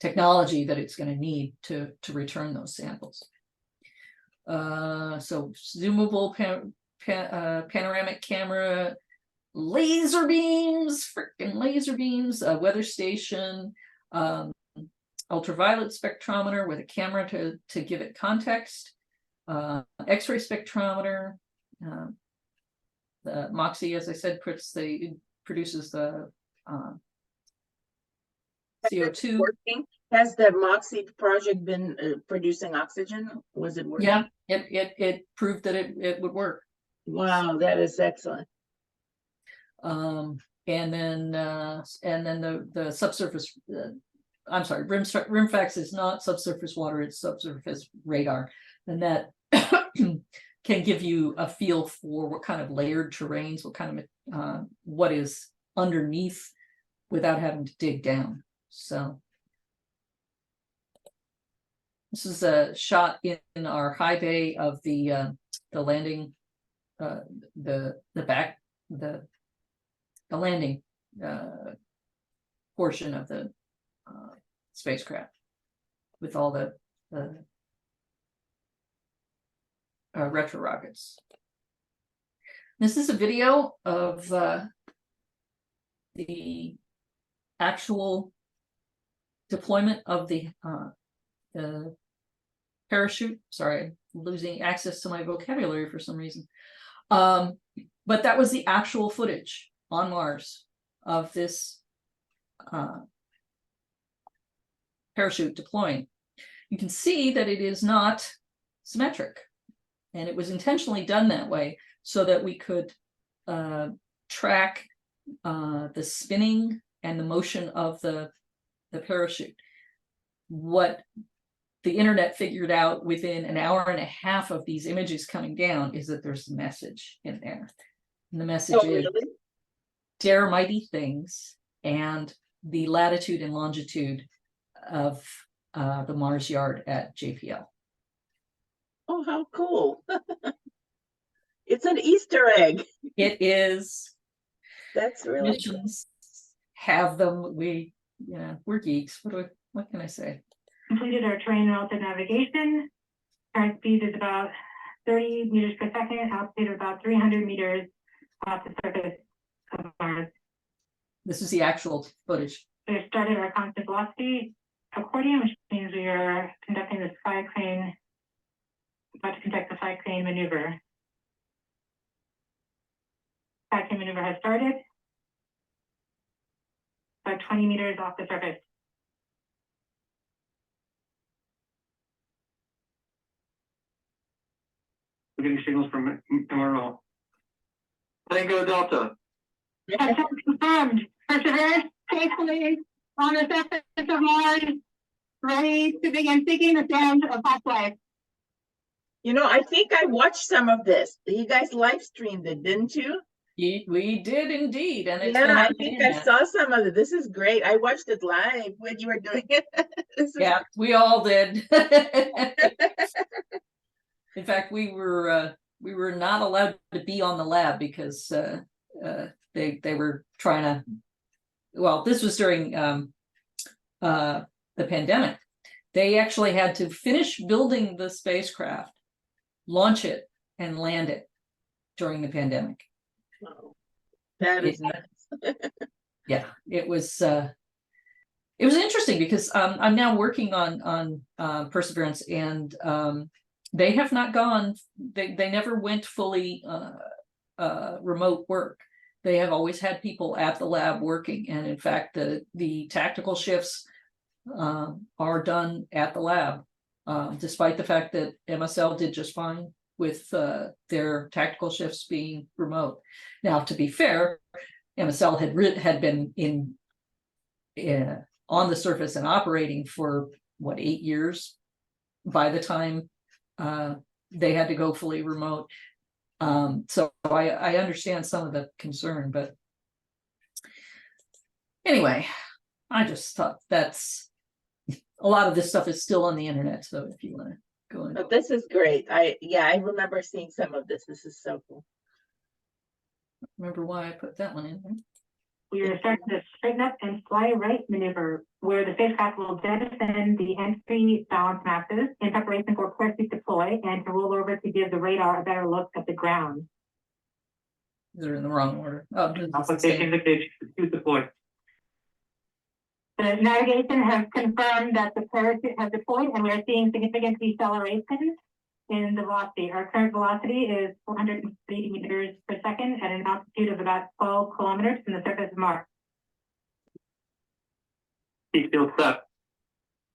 technology that it's going to need to return those samples. So zoomable panoramic camera, laser beams, freaking laser beams, a weather station, ultraviolet spectrometer with a camera to give it context, X-ray spectrometer. The MOXIE, as I said, produces the CO2. Working? Has the MOXIE project been producing oxygen? Was it working? Yeah, it proved that it would work. Wow, that is excellent. And then the subsurface. I'm sorry, RIMFAX is not subsurface water; it's subsurface radar, and that can give you a feel for what kind of layered terrains, what kind of what is underneath, without having to dig down. So this is a shot in our high bay of the landing, the landing portion of the spacecraft, with all the retro rockets. This is a video of the actual deployment of the parachute. Sorry, I'm losing access to my vocabulary for some reason. But that was the actual footage on Mars of this parachute deploying. You can see that it is not symmetric, and it was intentionally done that way so that we could track the spinning and the motion of the parachute. What the internet figured out within an hour and a half of these images coming down is that there's a message in there. And the message Oh, is, really? dare mighty things, and the latitude and longitude of the Mars yard at JPL. Oh, how cool. It's an Easter egg. It is. That's really Missions have them. We're geeks. What can I say? Completed our terrain relative navigation. Current speed is about 30 meters per second, altitude of about 300 meters off the surface of Mars. This is the actual footage. We started our constant velocity accordion, which means we are conducting the fly crane, about to conduct the fly crane maneuver. Fly crane maneuver has started. About 20 meters off the surface. We're getting signals from MRO. Tango Delta. Touchdown confirmed. Perseverance safely on the surface of Mars, ready to begin seeking the sound of past life. You know, I think I watched some of this. You guys live streamed it, didn't you? We did indeed, and it's Yeah, been I on the think I internet. saw some of it. This is great. I watched it live when you were doing it. Yeah, we all did. In fact, we were not allowed to be on the lab because they were trying to. Well, this was during the pandemic. They actually had to finish building the spacecraft, launch it, and land it during the pandemic. Wow. That is nice. Yeah, it was interesting because I'm now working on Perseverance, and they have not gone. They never went fully remote work. They have always had people at the lab working, and in fact, the tactical shifts are done at the lab, despite the fact that MSL did just fine with their tactical shifts being remote. Now, to be fair, MSL had been on the surface and operating for 8 years by the time they had to go fully remote. So I understand some of the concern, but anyway, I just thought that's a lot of this stuff is still on the internet. So if you want to go into But this is great. I remember seeing some of this. This is so cool. remember why I put that one in there. We are starting the straighten up and fly right maneuver, where the spacecraft will jettison the entry balance masses in preparation for parachute deploy and to roll over to give the radar a better look at the ground. They're in the wrong order. Oh, this is the Application same. indicates pursuit deployed. The navigation has confirmed that the parachute has deployed, and we are seeing significant deceleration in the velocity. Our current velocity is 480 meters per second at an altitude of about 12 kilometers from the surface of Mars. Heat field set.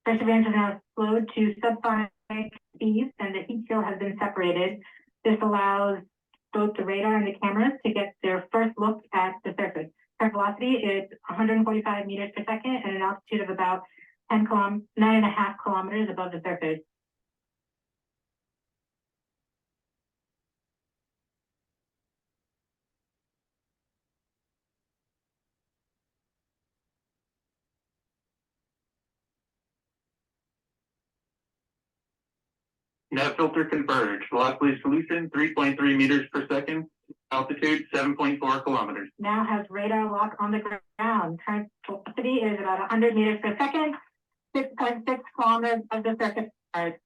Perseverance is now slowed to subsonic speeds, and the heat shield has been separated. This allows both the radar and the cameras to get their first look at the surface. Current velocity is 145 meters per second at an altitude of about 9.5 kilometers above the surface. Nav filter converged. Velocity solution 3.3 meters per second. Altitude 7.4 kilometers. Now has radar lock on the ground. Current velocity is about 100 meters per second, 6.6 kilometers of the surface. It's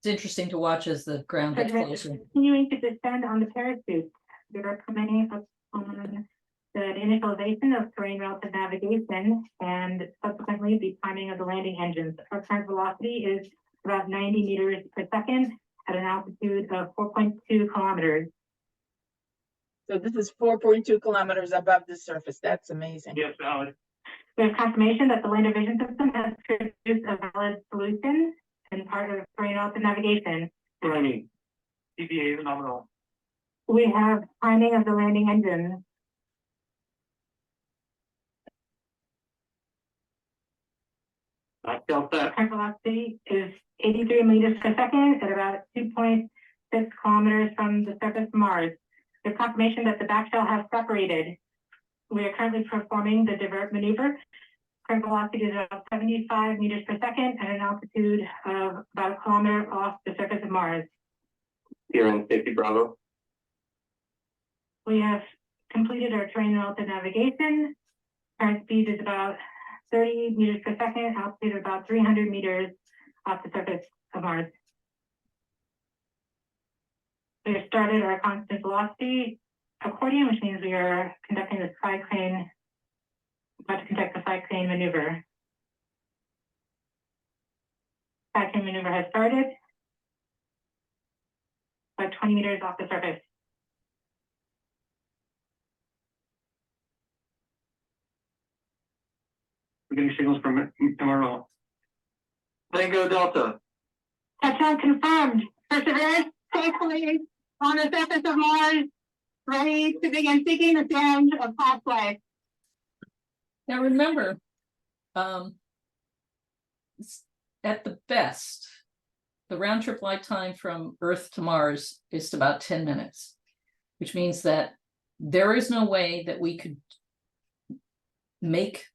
interesting to watch as the ground gets Perseverance closer. is continuing to descend on the parachute. We are commenting on the initialization of terrain relative navigation and subsequently the timing of the landing engines. Our current velocity is about 90 meters per second at an altitude of 4.2 kilometers. So this is 4.2 kilometers above the surface. That's amazing. Yes, Alex. There's confirmation that the Landry vision system has produced a valid solution and part of terrain relative navigation. What I mean. CPA is nominal. We have timing of the landing engine. Backtail set. Current velocity is 83 meters per second at about 2.6 kilometers from the surface of Mars. There's confirmation that the back shell has separated. We are currently performing the divert maneuver. Current velocity is about 75 meters per second at an altitude of about a kilometer off the surface of Mars. Here in safety Bravo. We have completed our terrain relative navigation. Current speed is about 30 meters per second, altitude of about 300 meters off the surface of Mars. We have started our constant velocity accordion, which means we are conducting the side crane, about to conduct the side crane maneuver. Side crane maneuver has started, about 20 meters off the surface. We're getting signals from MRO. Tango Delta. Touchdown confirmed. Perseverance safely on the surface of Mars, ready to begin seeking the sands of past life. Now remember, at the best, the round trip flight time from Earth to Mars is about 10 minutes, which means that there is no way that we could make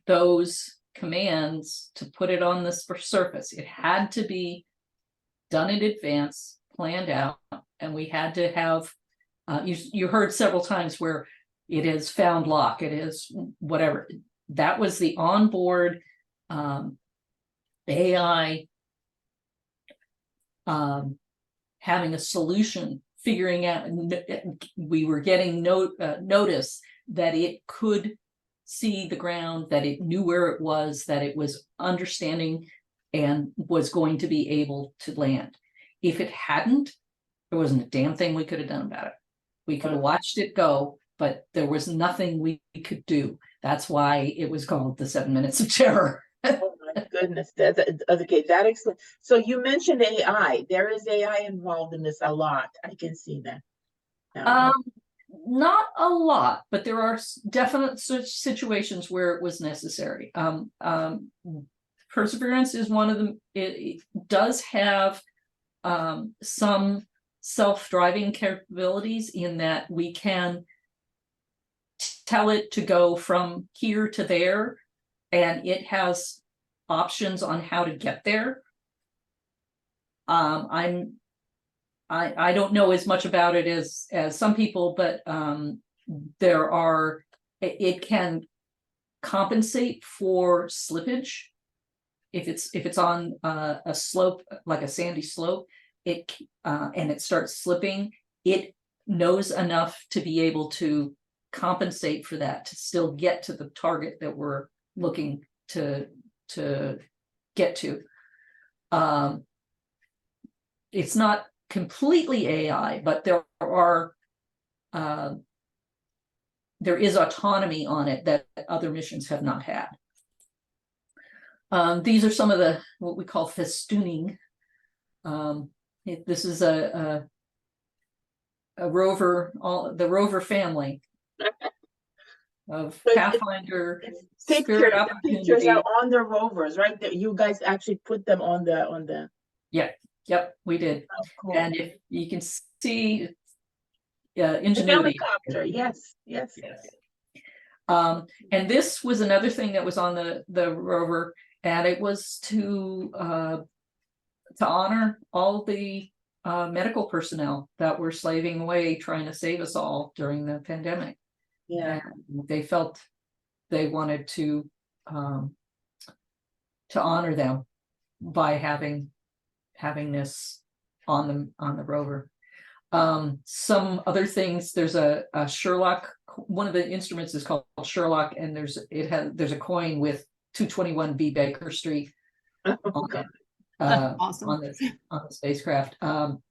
those commands to put it on the surface. It had to be done in advance, planned out, and we had to have, you heard several times where it is found lock, it is whatever. That was the onboard AI having a solution, figuring out, we were getting notice that it could see the ground, that it knew where it was, that it was understanding and was going to be able to land. If it hadn't, there wasn't a damn thing we could have done about it. We could have watched it go, but there was nothing we could do. That's why it was called the 7 minutes of terror. Oh my goodness, that's okay. That explains. So you mentioned AI. There is AI involved in this a lot. I can see that. Not a lot, but there are definite such situations where it was necessary. Perseverance is one of them. It does have some self-driving capabilities in that we can tell it to go from here to there, and it has options on how to get there. I don't know as much about it as some people, but it can compensate for slippage. If it's on a slope, like a sandy slope, and it starts slipping, it knows enough to be able to compensate for that, to still get to the target that we're looking to get to. It's not completely AI, but there is autonomy on it that other missions have not had. These are some of the what we call festooning. This is a rover, the Rover family of Pathfinder. The pictures are on the rovers, right? You guys actually put them on the. Yep, we did. Oh, cool. And if you can see ingenuity. Helicopter, yes. And this was another thing that was on the rover, and it was to honor all the medical personnel that were slaving away trying to save us all during the pandemic. Yeah, and they felt they wanted to honor them by having this on the rover. Some other things, there's a Sherlock, one of the instruments is called Sherlock, and there's a coin with 221 B Baker Street Awesome. on the spacecraft.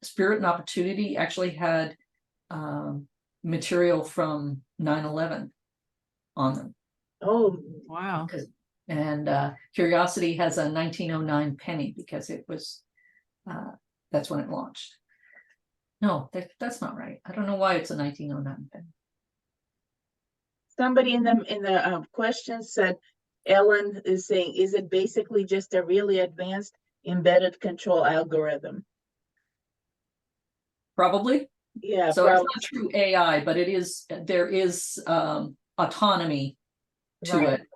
Spirit and Opportunity actually had material from 9/11 on them. oh Wow. And Curiosity has a 1909 penny because it was that's when it launched. No, that's not right. I don't know why it's a 1909 penny. somebody in the questions said Ellen is saying, is it basically just a really advanced embedded control algorithm? Probably. Yeah, So it's probably. not true AI, but there is autonomy to Right. it.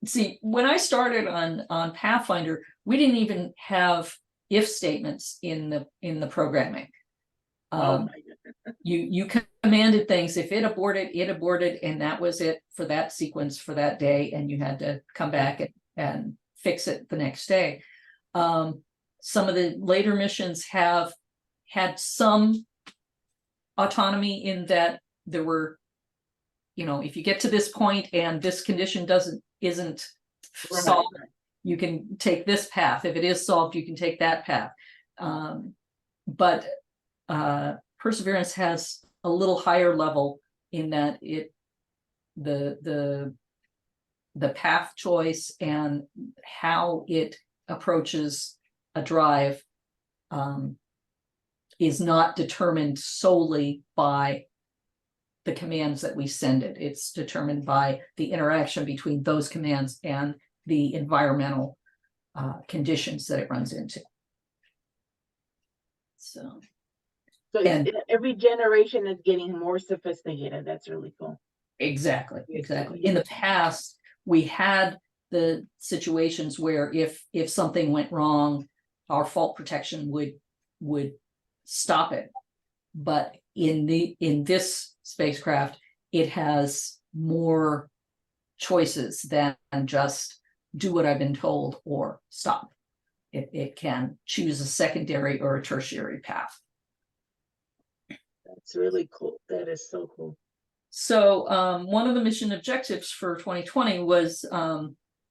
See, when I started on Pathfinder, we didn't even have if statements in the programming. Oh my goodness. You commanded things. If it aborted, and that was it for that sequence for that day, and you had to come back and fix it the next day. Some of the later missions have had some autonomy in that there were, if you get to this point and this condition isn't Right, solved, right. you can take this path. If it is solved, you can take that path. But Perseverance has a little higher level in that the path choice and how it approaches a drive is not determined solely by the commands that we send it. It's determined by the interaction between those commands and the environmental conditions that it runs into. So So every generation is getting more sophisticated. That's really cool. exactly. In the past, we had the situations where if something went wrong, our fault protection would stop it. But in this spacecraft, it has more choices than just do what I've been told or stop. It can choose a secondary or a tertiary path. That's really cool. That is so cool. So one of the mission objectives for 2020 was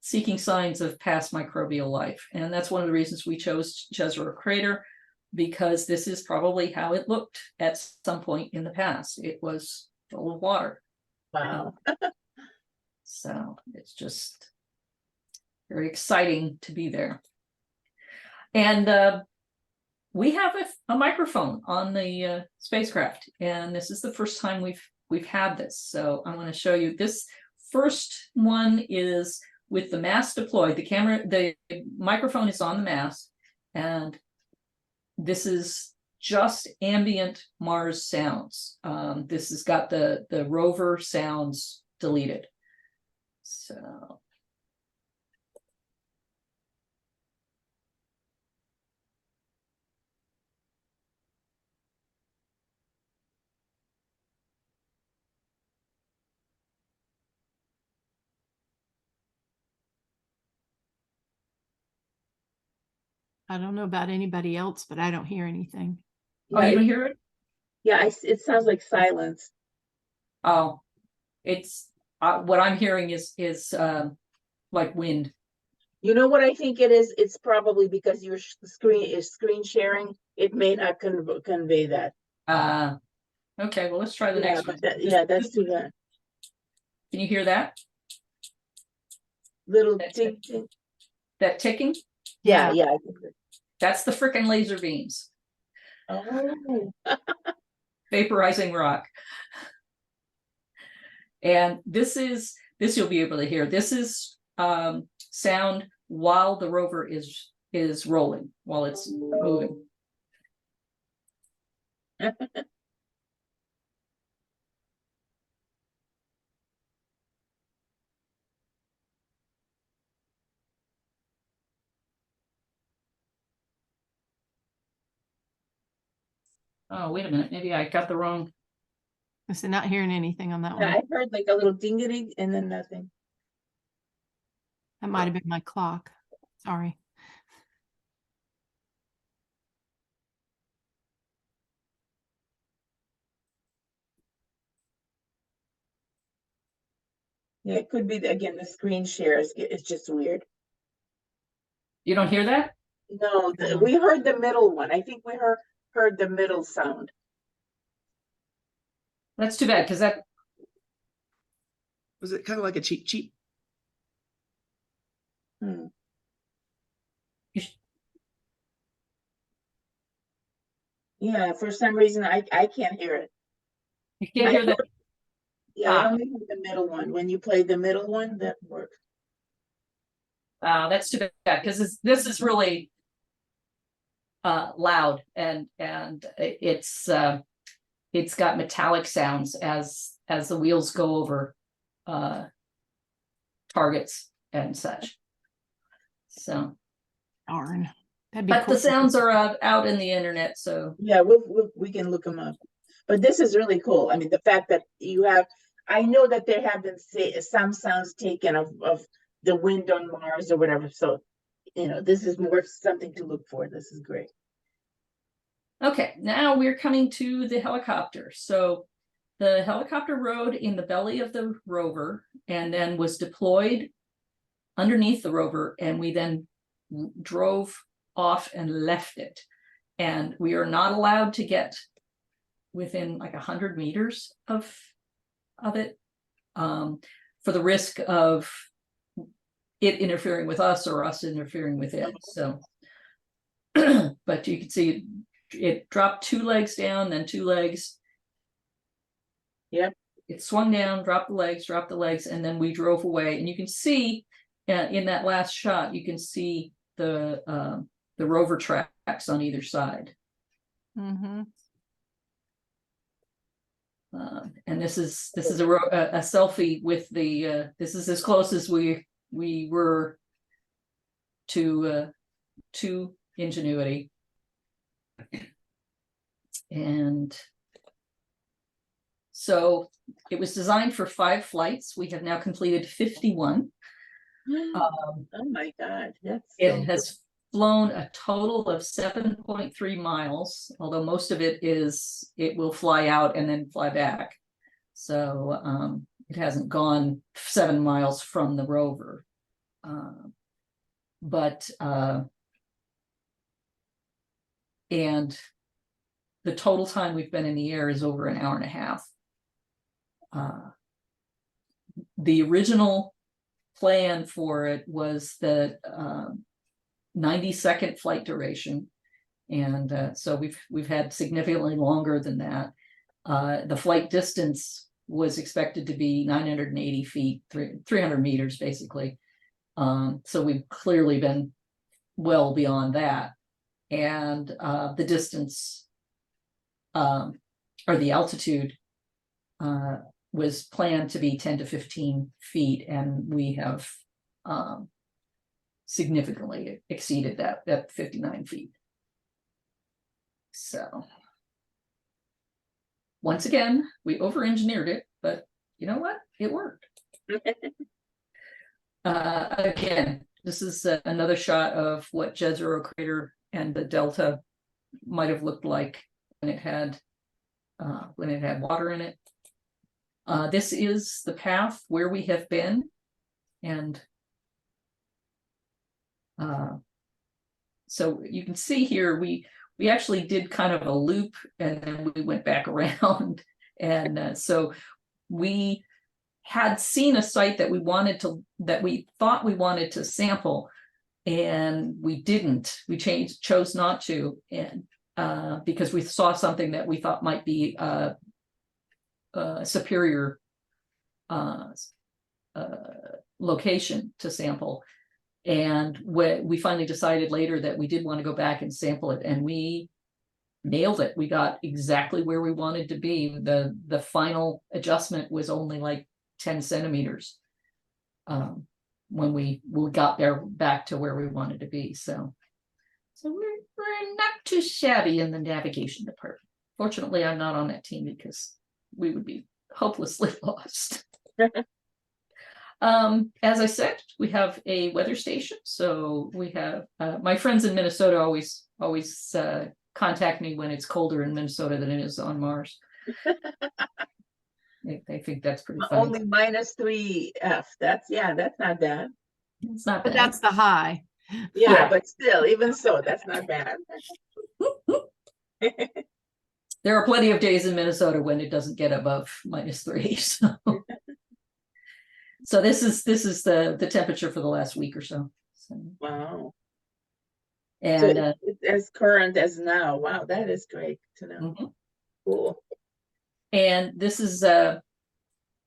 seeking signs of past microbial life. And that's one of the reasons we chose Jezero Crater, because this is probably how it looked at some point in the past. It was full of water. Wow. So it's just very exciting to be there. And we have a microphone on the spacecraft, and this is the first time we've had this. So I'm going to show you. This first one is with the mast deployed. The microphone is on the mast, and this is just ambient Mars sounds. This has got the rover sounds deleted. So I don't know about anybody else, but I don't hear anything. oh, you don't hear it? Yeah, it sounds like silence. Oh, it's what I'm hearing is like wind. You know what I think it is? It's probably because your screen is screen sharing. It may not convey that. Okay, well, let's try the next one. That's too bad. Can you hear that? Little That's tick, it. tick. That ticking? Yeah, yeah. I think That's the frickin' laser beams oh, vaporizing rock. And this you'll be able to hear. This is sound while the rover is rolling, while it's moving. Oh, wait a minute. Maybe I got the wrong. So not hearing anything on that yeah, one. I heard like a little ding and then nothing. That might have been my clock. Sorry. Yeah, it could be again the screen shares. It's just weird. You don't hear that? No, we heard the middle one. I think we heard the middle sound. That's too bad, because that Was it kind of like a cheap cheap? Hmm. Yeah, for some reason I can't hear it. you can't hear that. Yeah, I only heard the middle one. When you played the middle one, that worked. That's too bad, because this is really loud, and it's got metallic sounds as the wheels go over targets and such. So, Darn. That'd be but cool. the sounds are out in the internet, so Yeah, we can look them up. But this is really cool. I mean, the fact that you have, I know that there have been some sounds taken of the wind on Mars or whatever. So, this is more something to look for. This is great. okay, now we're coming to the helicopter. So the helicopter rode in the belly of the rover and then was deployed underneath the rover, and we then drove off and left it. And we are not allowed to get within like 100 meters of it, for the risk of it interfering with us or us interfering with it. So, but you can see it dropped 2 legs down, then 2 legs. Yep. It swung down, dropped the legs, and then we drove away. And you can see in that last shot, you can see the rover tracks on either side. Mm-hmm. And this is a selfie with the. This is as close as we were to Ingenuity, and so it was designed for 5 flights. We have now completed 51. Oh my God, It has flown a total of 7.3 miles, although most of it will fly out and then fly back. So it hasn't gone 7 miles from the rover. And the total time we've been in the air is over an hour and a half. The original plan for it was the 90-second flight duration, and so we've had significantly longer than that. The flight distance was expected to be 980 feet, 300 meters basically. So we've clearly been well beyond that, and the distance or the altitude was planned to be 10 to 15 feet, and we have significantly exceeded that at 59 feet. So once again, we over-engineered it, but you know what? It worked. Again, this is another shot of what Jezero Crater and the Delta might have looked like when it had water in it. This is the path where we have been, and so you can see here we actually did kind of a loop, and then we went back around, and so we had seen a site that we thought we wanted to sample, and we didn't. We chose not to, and because we saw something that we thought might be superior location to sample. And we finally decided later that we did want to go back and sample it, and we nailed it. We got exactly where we wanted to be. The final adjustment was only like 10 centimeters when we got there back to where we wanted to be. So we're not too shabby in the navigation department. Fortunately, I'm not on that team because we would be hopelessly lost. As I said, we have a weather station. So we have my friends in Minnesota always contact me when it's colder in Minnesota than it is on Mars. They think that's pretty funny. Only -3 F. That's not bad. It's not But bad. that's the high. Yeah, but still, even so, that's not bad. There are plenty of days in Minnesota when it doesn't get above -3. So this is the temperature for the last week or so. Wow. And so it's as current as now. Wow, that is great to know. Mm-hmm. Cool. And this is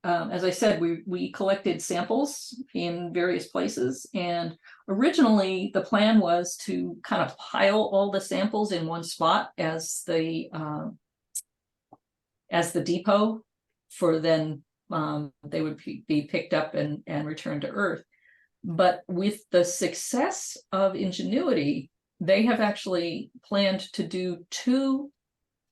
as I said, we collected samples in various places, and originally the plan was to kind of pile all the samples in one spot as the depot for then they would be picked up and returned to Earth. But with the success of Ingenuity, they have actually planned to do 2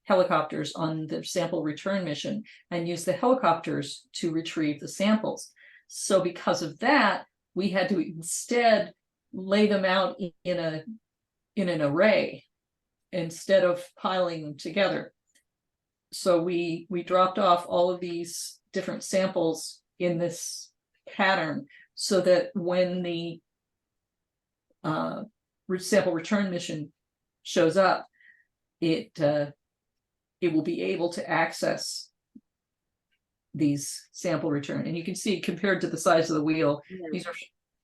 helicopters on the sample return mission and use the helicopters to retrieve the samples. So because of that, we had to instead lay them out in an array instead of piling them together. So we dropped off all of these different samples in this pattern so that when the sample return mission shows up, it will be able to access these sample return. And you can see, compared to the size of the wheel, these are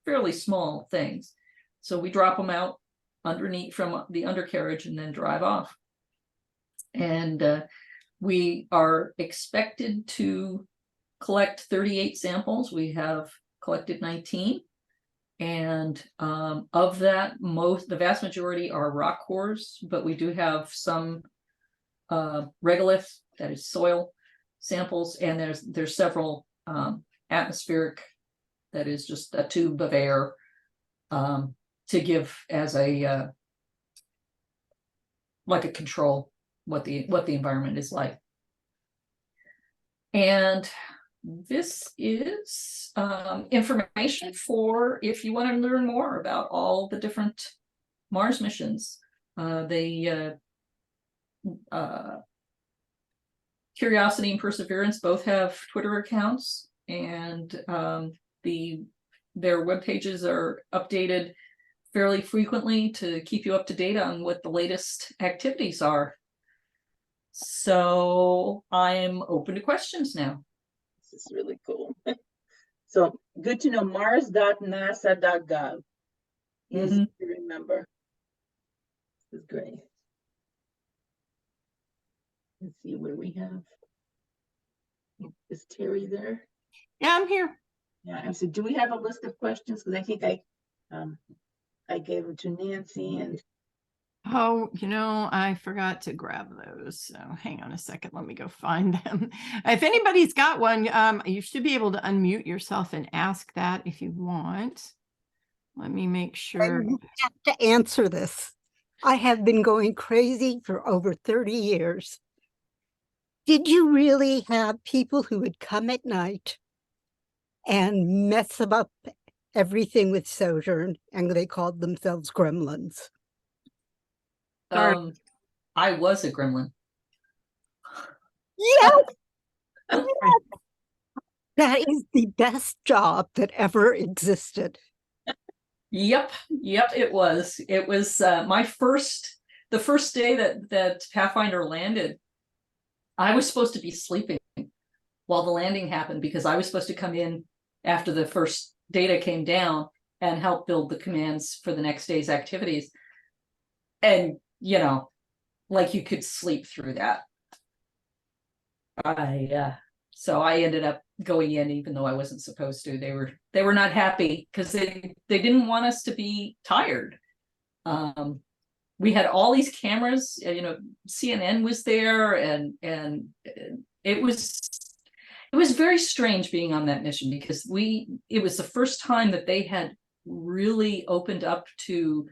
fairly small things. So we drop them out underneath from the undercarriage and then drive off. And we are expected to collect 38 samples. We have collected 19. And of that, the vast majority are rock cores, but we do have some regolith, that is soil samples, and there's several atmospheric, that is just a tube of air to give as a like a control what the environment is like. And this is information for if you want to learn more about all the different Mars missions. Curiosity and Perseverance both have Twitter accounts, and their web pages are updated fairly frequently to keep you up to date on what the latest activities are. So I'm open to questions now. This is really cool. So good to know. Mars.nasa.gov. Easy to remember. This is great. Let's see what we have. Is Terry there? Yeah, I'm here. Yeah, and so do we have a list of questions? Because I think I gave them to Nancy and Oh, I forgot to grab those. So hang on a second. Let me go find them. If anybody's got one, you should be able to unmute yourself and ask that if you want. Let me make sure. I have to answer this. I have been going crazy for over 30 years. Did you really have people who would come at night and mess up everything with Sojourn, and they called themselves gremlins? I was a gremlin. Yes! Yes! That is the best job that ever existed. Yep, it was. It was the first day that Pathfinder landed. I was supposed to be sleeping while the landing happened because I was supposed to come in after the first data came down and help build the commands for the next day's activities. And, like you could sleep through that. So I ended up going in even though I wasn't supposed to. They were not happy because they didn't want us to be tired. We had all these cameras, CNN was there, and it was very strange being on that mission because it was the first time that they had really opened up to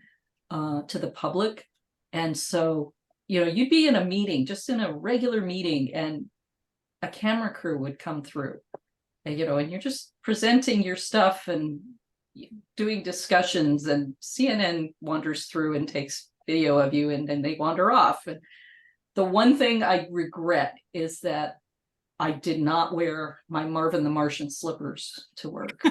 the public. And so, you'd be in a meeting, just in a regular meeting, and a camera crew would come through, and you're just presenting your stuff and doing discussions, and CNN wanders through and takes video of you, and then they wander off. And the one thing I regret is that I did not wear my Marvin the Martian slippers to work.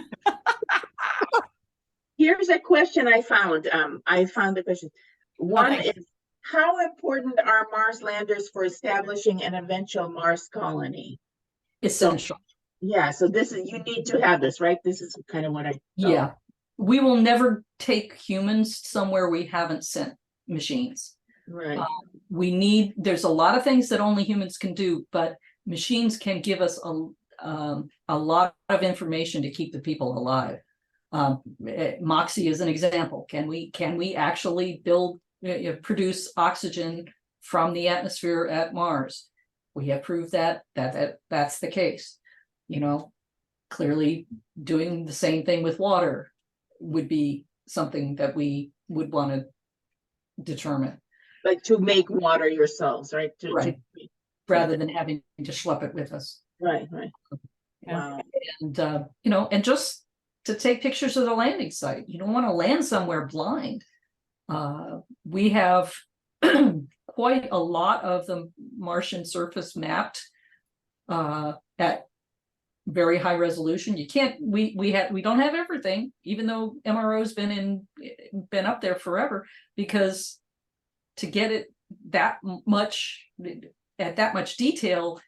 here's a question I found. I found the question. One is, how important are Mars landers for establishing an eventual Mars colony? Essential. Yeah, so this is, you need to have this, right? This is kind of what I thought. Yeah. We will never take humans somewhere we haven't sent machines. Right. There's a lot of things that only humans can do, but machines can give us a lot of information to keep the people alive. Moxie is an example. Can we actually produce oxygen from the atmosphere at Mars? We have proved that's the case. Clearly doing the same thing with water would be something that we would want to determine. Like to make water yourselves, right? Right. Rather than having to schlep it with us. Right. Yeah. Wow. And, and just to take pictures of the landing site. You don't want to land somewhere blind. We have quite a lot of the Martian surface mapped at very high resolution. We don't have everything, even though MRO's been up there forever, because to get it that much at that much detail,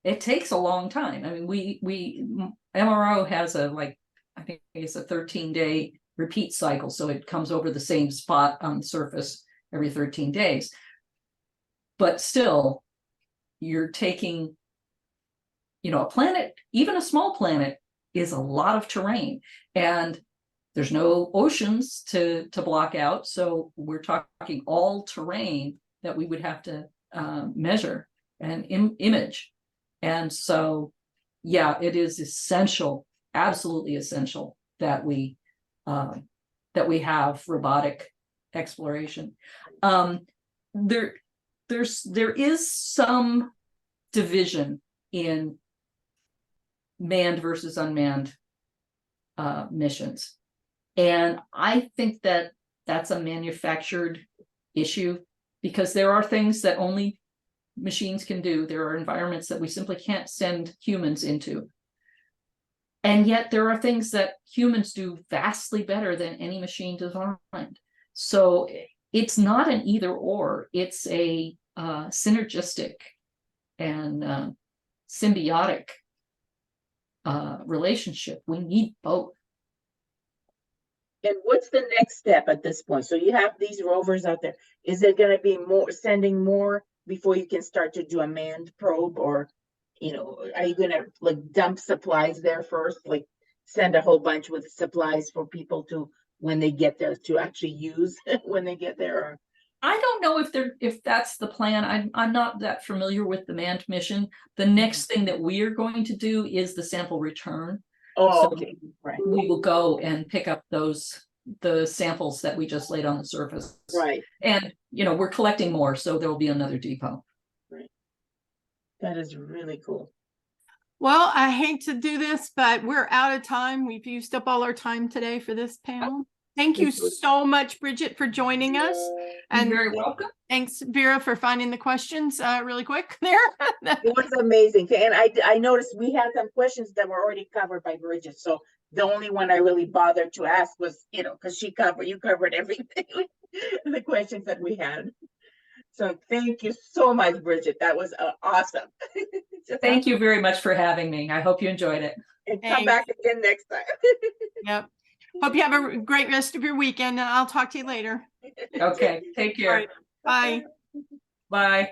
it takes a long time. I mean, MRO has I think it's a 13-day repeat cycle, so it comes over the same spot on the surface every 13 days. But still, you're taking, a planet, even a small planet, is a lot of terrain, and there's no oceans to block out. So we're talking all terrain that we would have to measure and image. And so, yeah, it is essential, absolutely essential, that we have robotic exploration. There is some division in manned versus unmanned missions, and I think that that's a manufactured issue, because there are things that only machines can do. There are environments that we simply can't send humans into. And yet there are things that humans do vastly better than any machine designed. So it's not an either or, it's a synergistic and symbiotic relationship. We need both. And what's the next step at this point? So you have these rovers out there. Is it going to be sending more before you can start to do a manned probe, or are you going to dump supplies there first, send a whole bunch with supplies for people to, when they get there, to actually use when they get there? Or... I don't know if that's the plan. I'm not that familiar with the manned mission. The next thing that we are going to do is the sample return. Oh, okay. Right. We will go and pick up the samples that we just laid on the surface. Right. And we're collecting more, so there will be another depot. Right. That is really cool. Well, I hate to do this, but we're out of time. We've used up all our time today for this panel. Thank you so much, Bridget, for joining us. And you're very welcome. Thanks, Vera, for finding the questions really quick there. It was amazing. And I noticed we had some questions that were already covered by Bridget. So the only one I really bothered to ask was, because you covered everything, the questions that we had. So thank you so much, Bridget. That was awesome. Thank you very much for having me. I hope you enjoyed it. And come back again next time. Yep. Hope you have a great rest of your weekend, and I'll talk to you later. Okay. Take care. Right. Bye. Bye.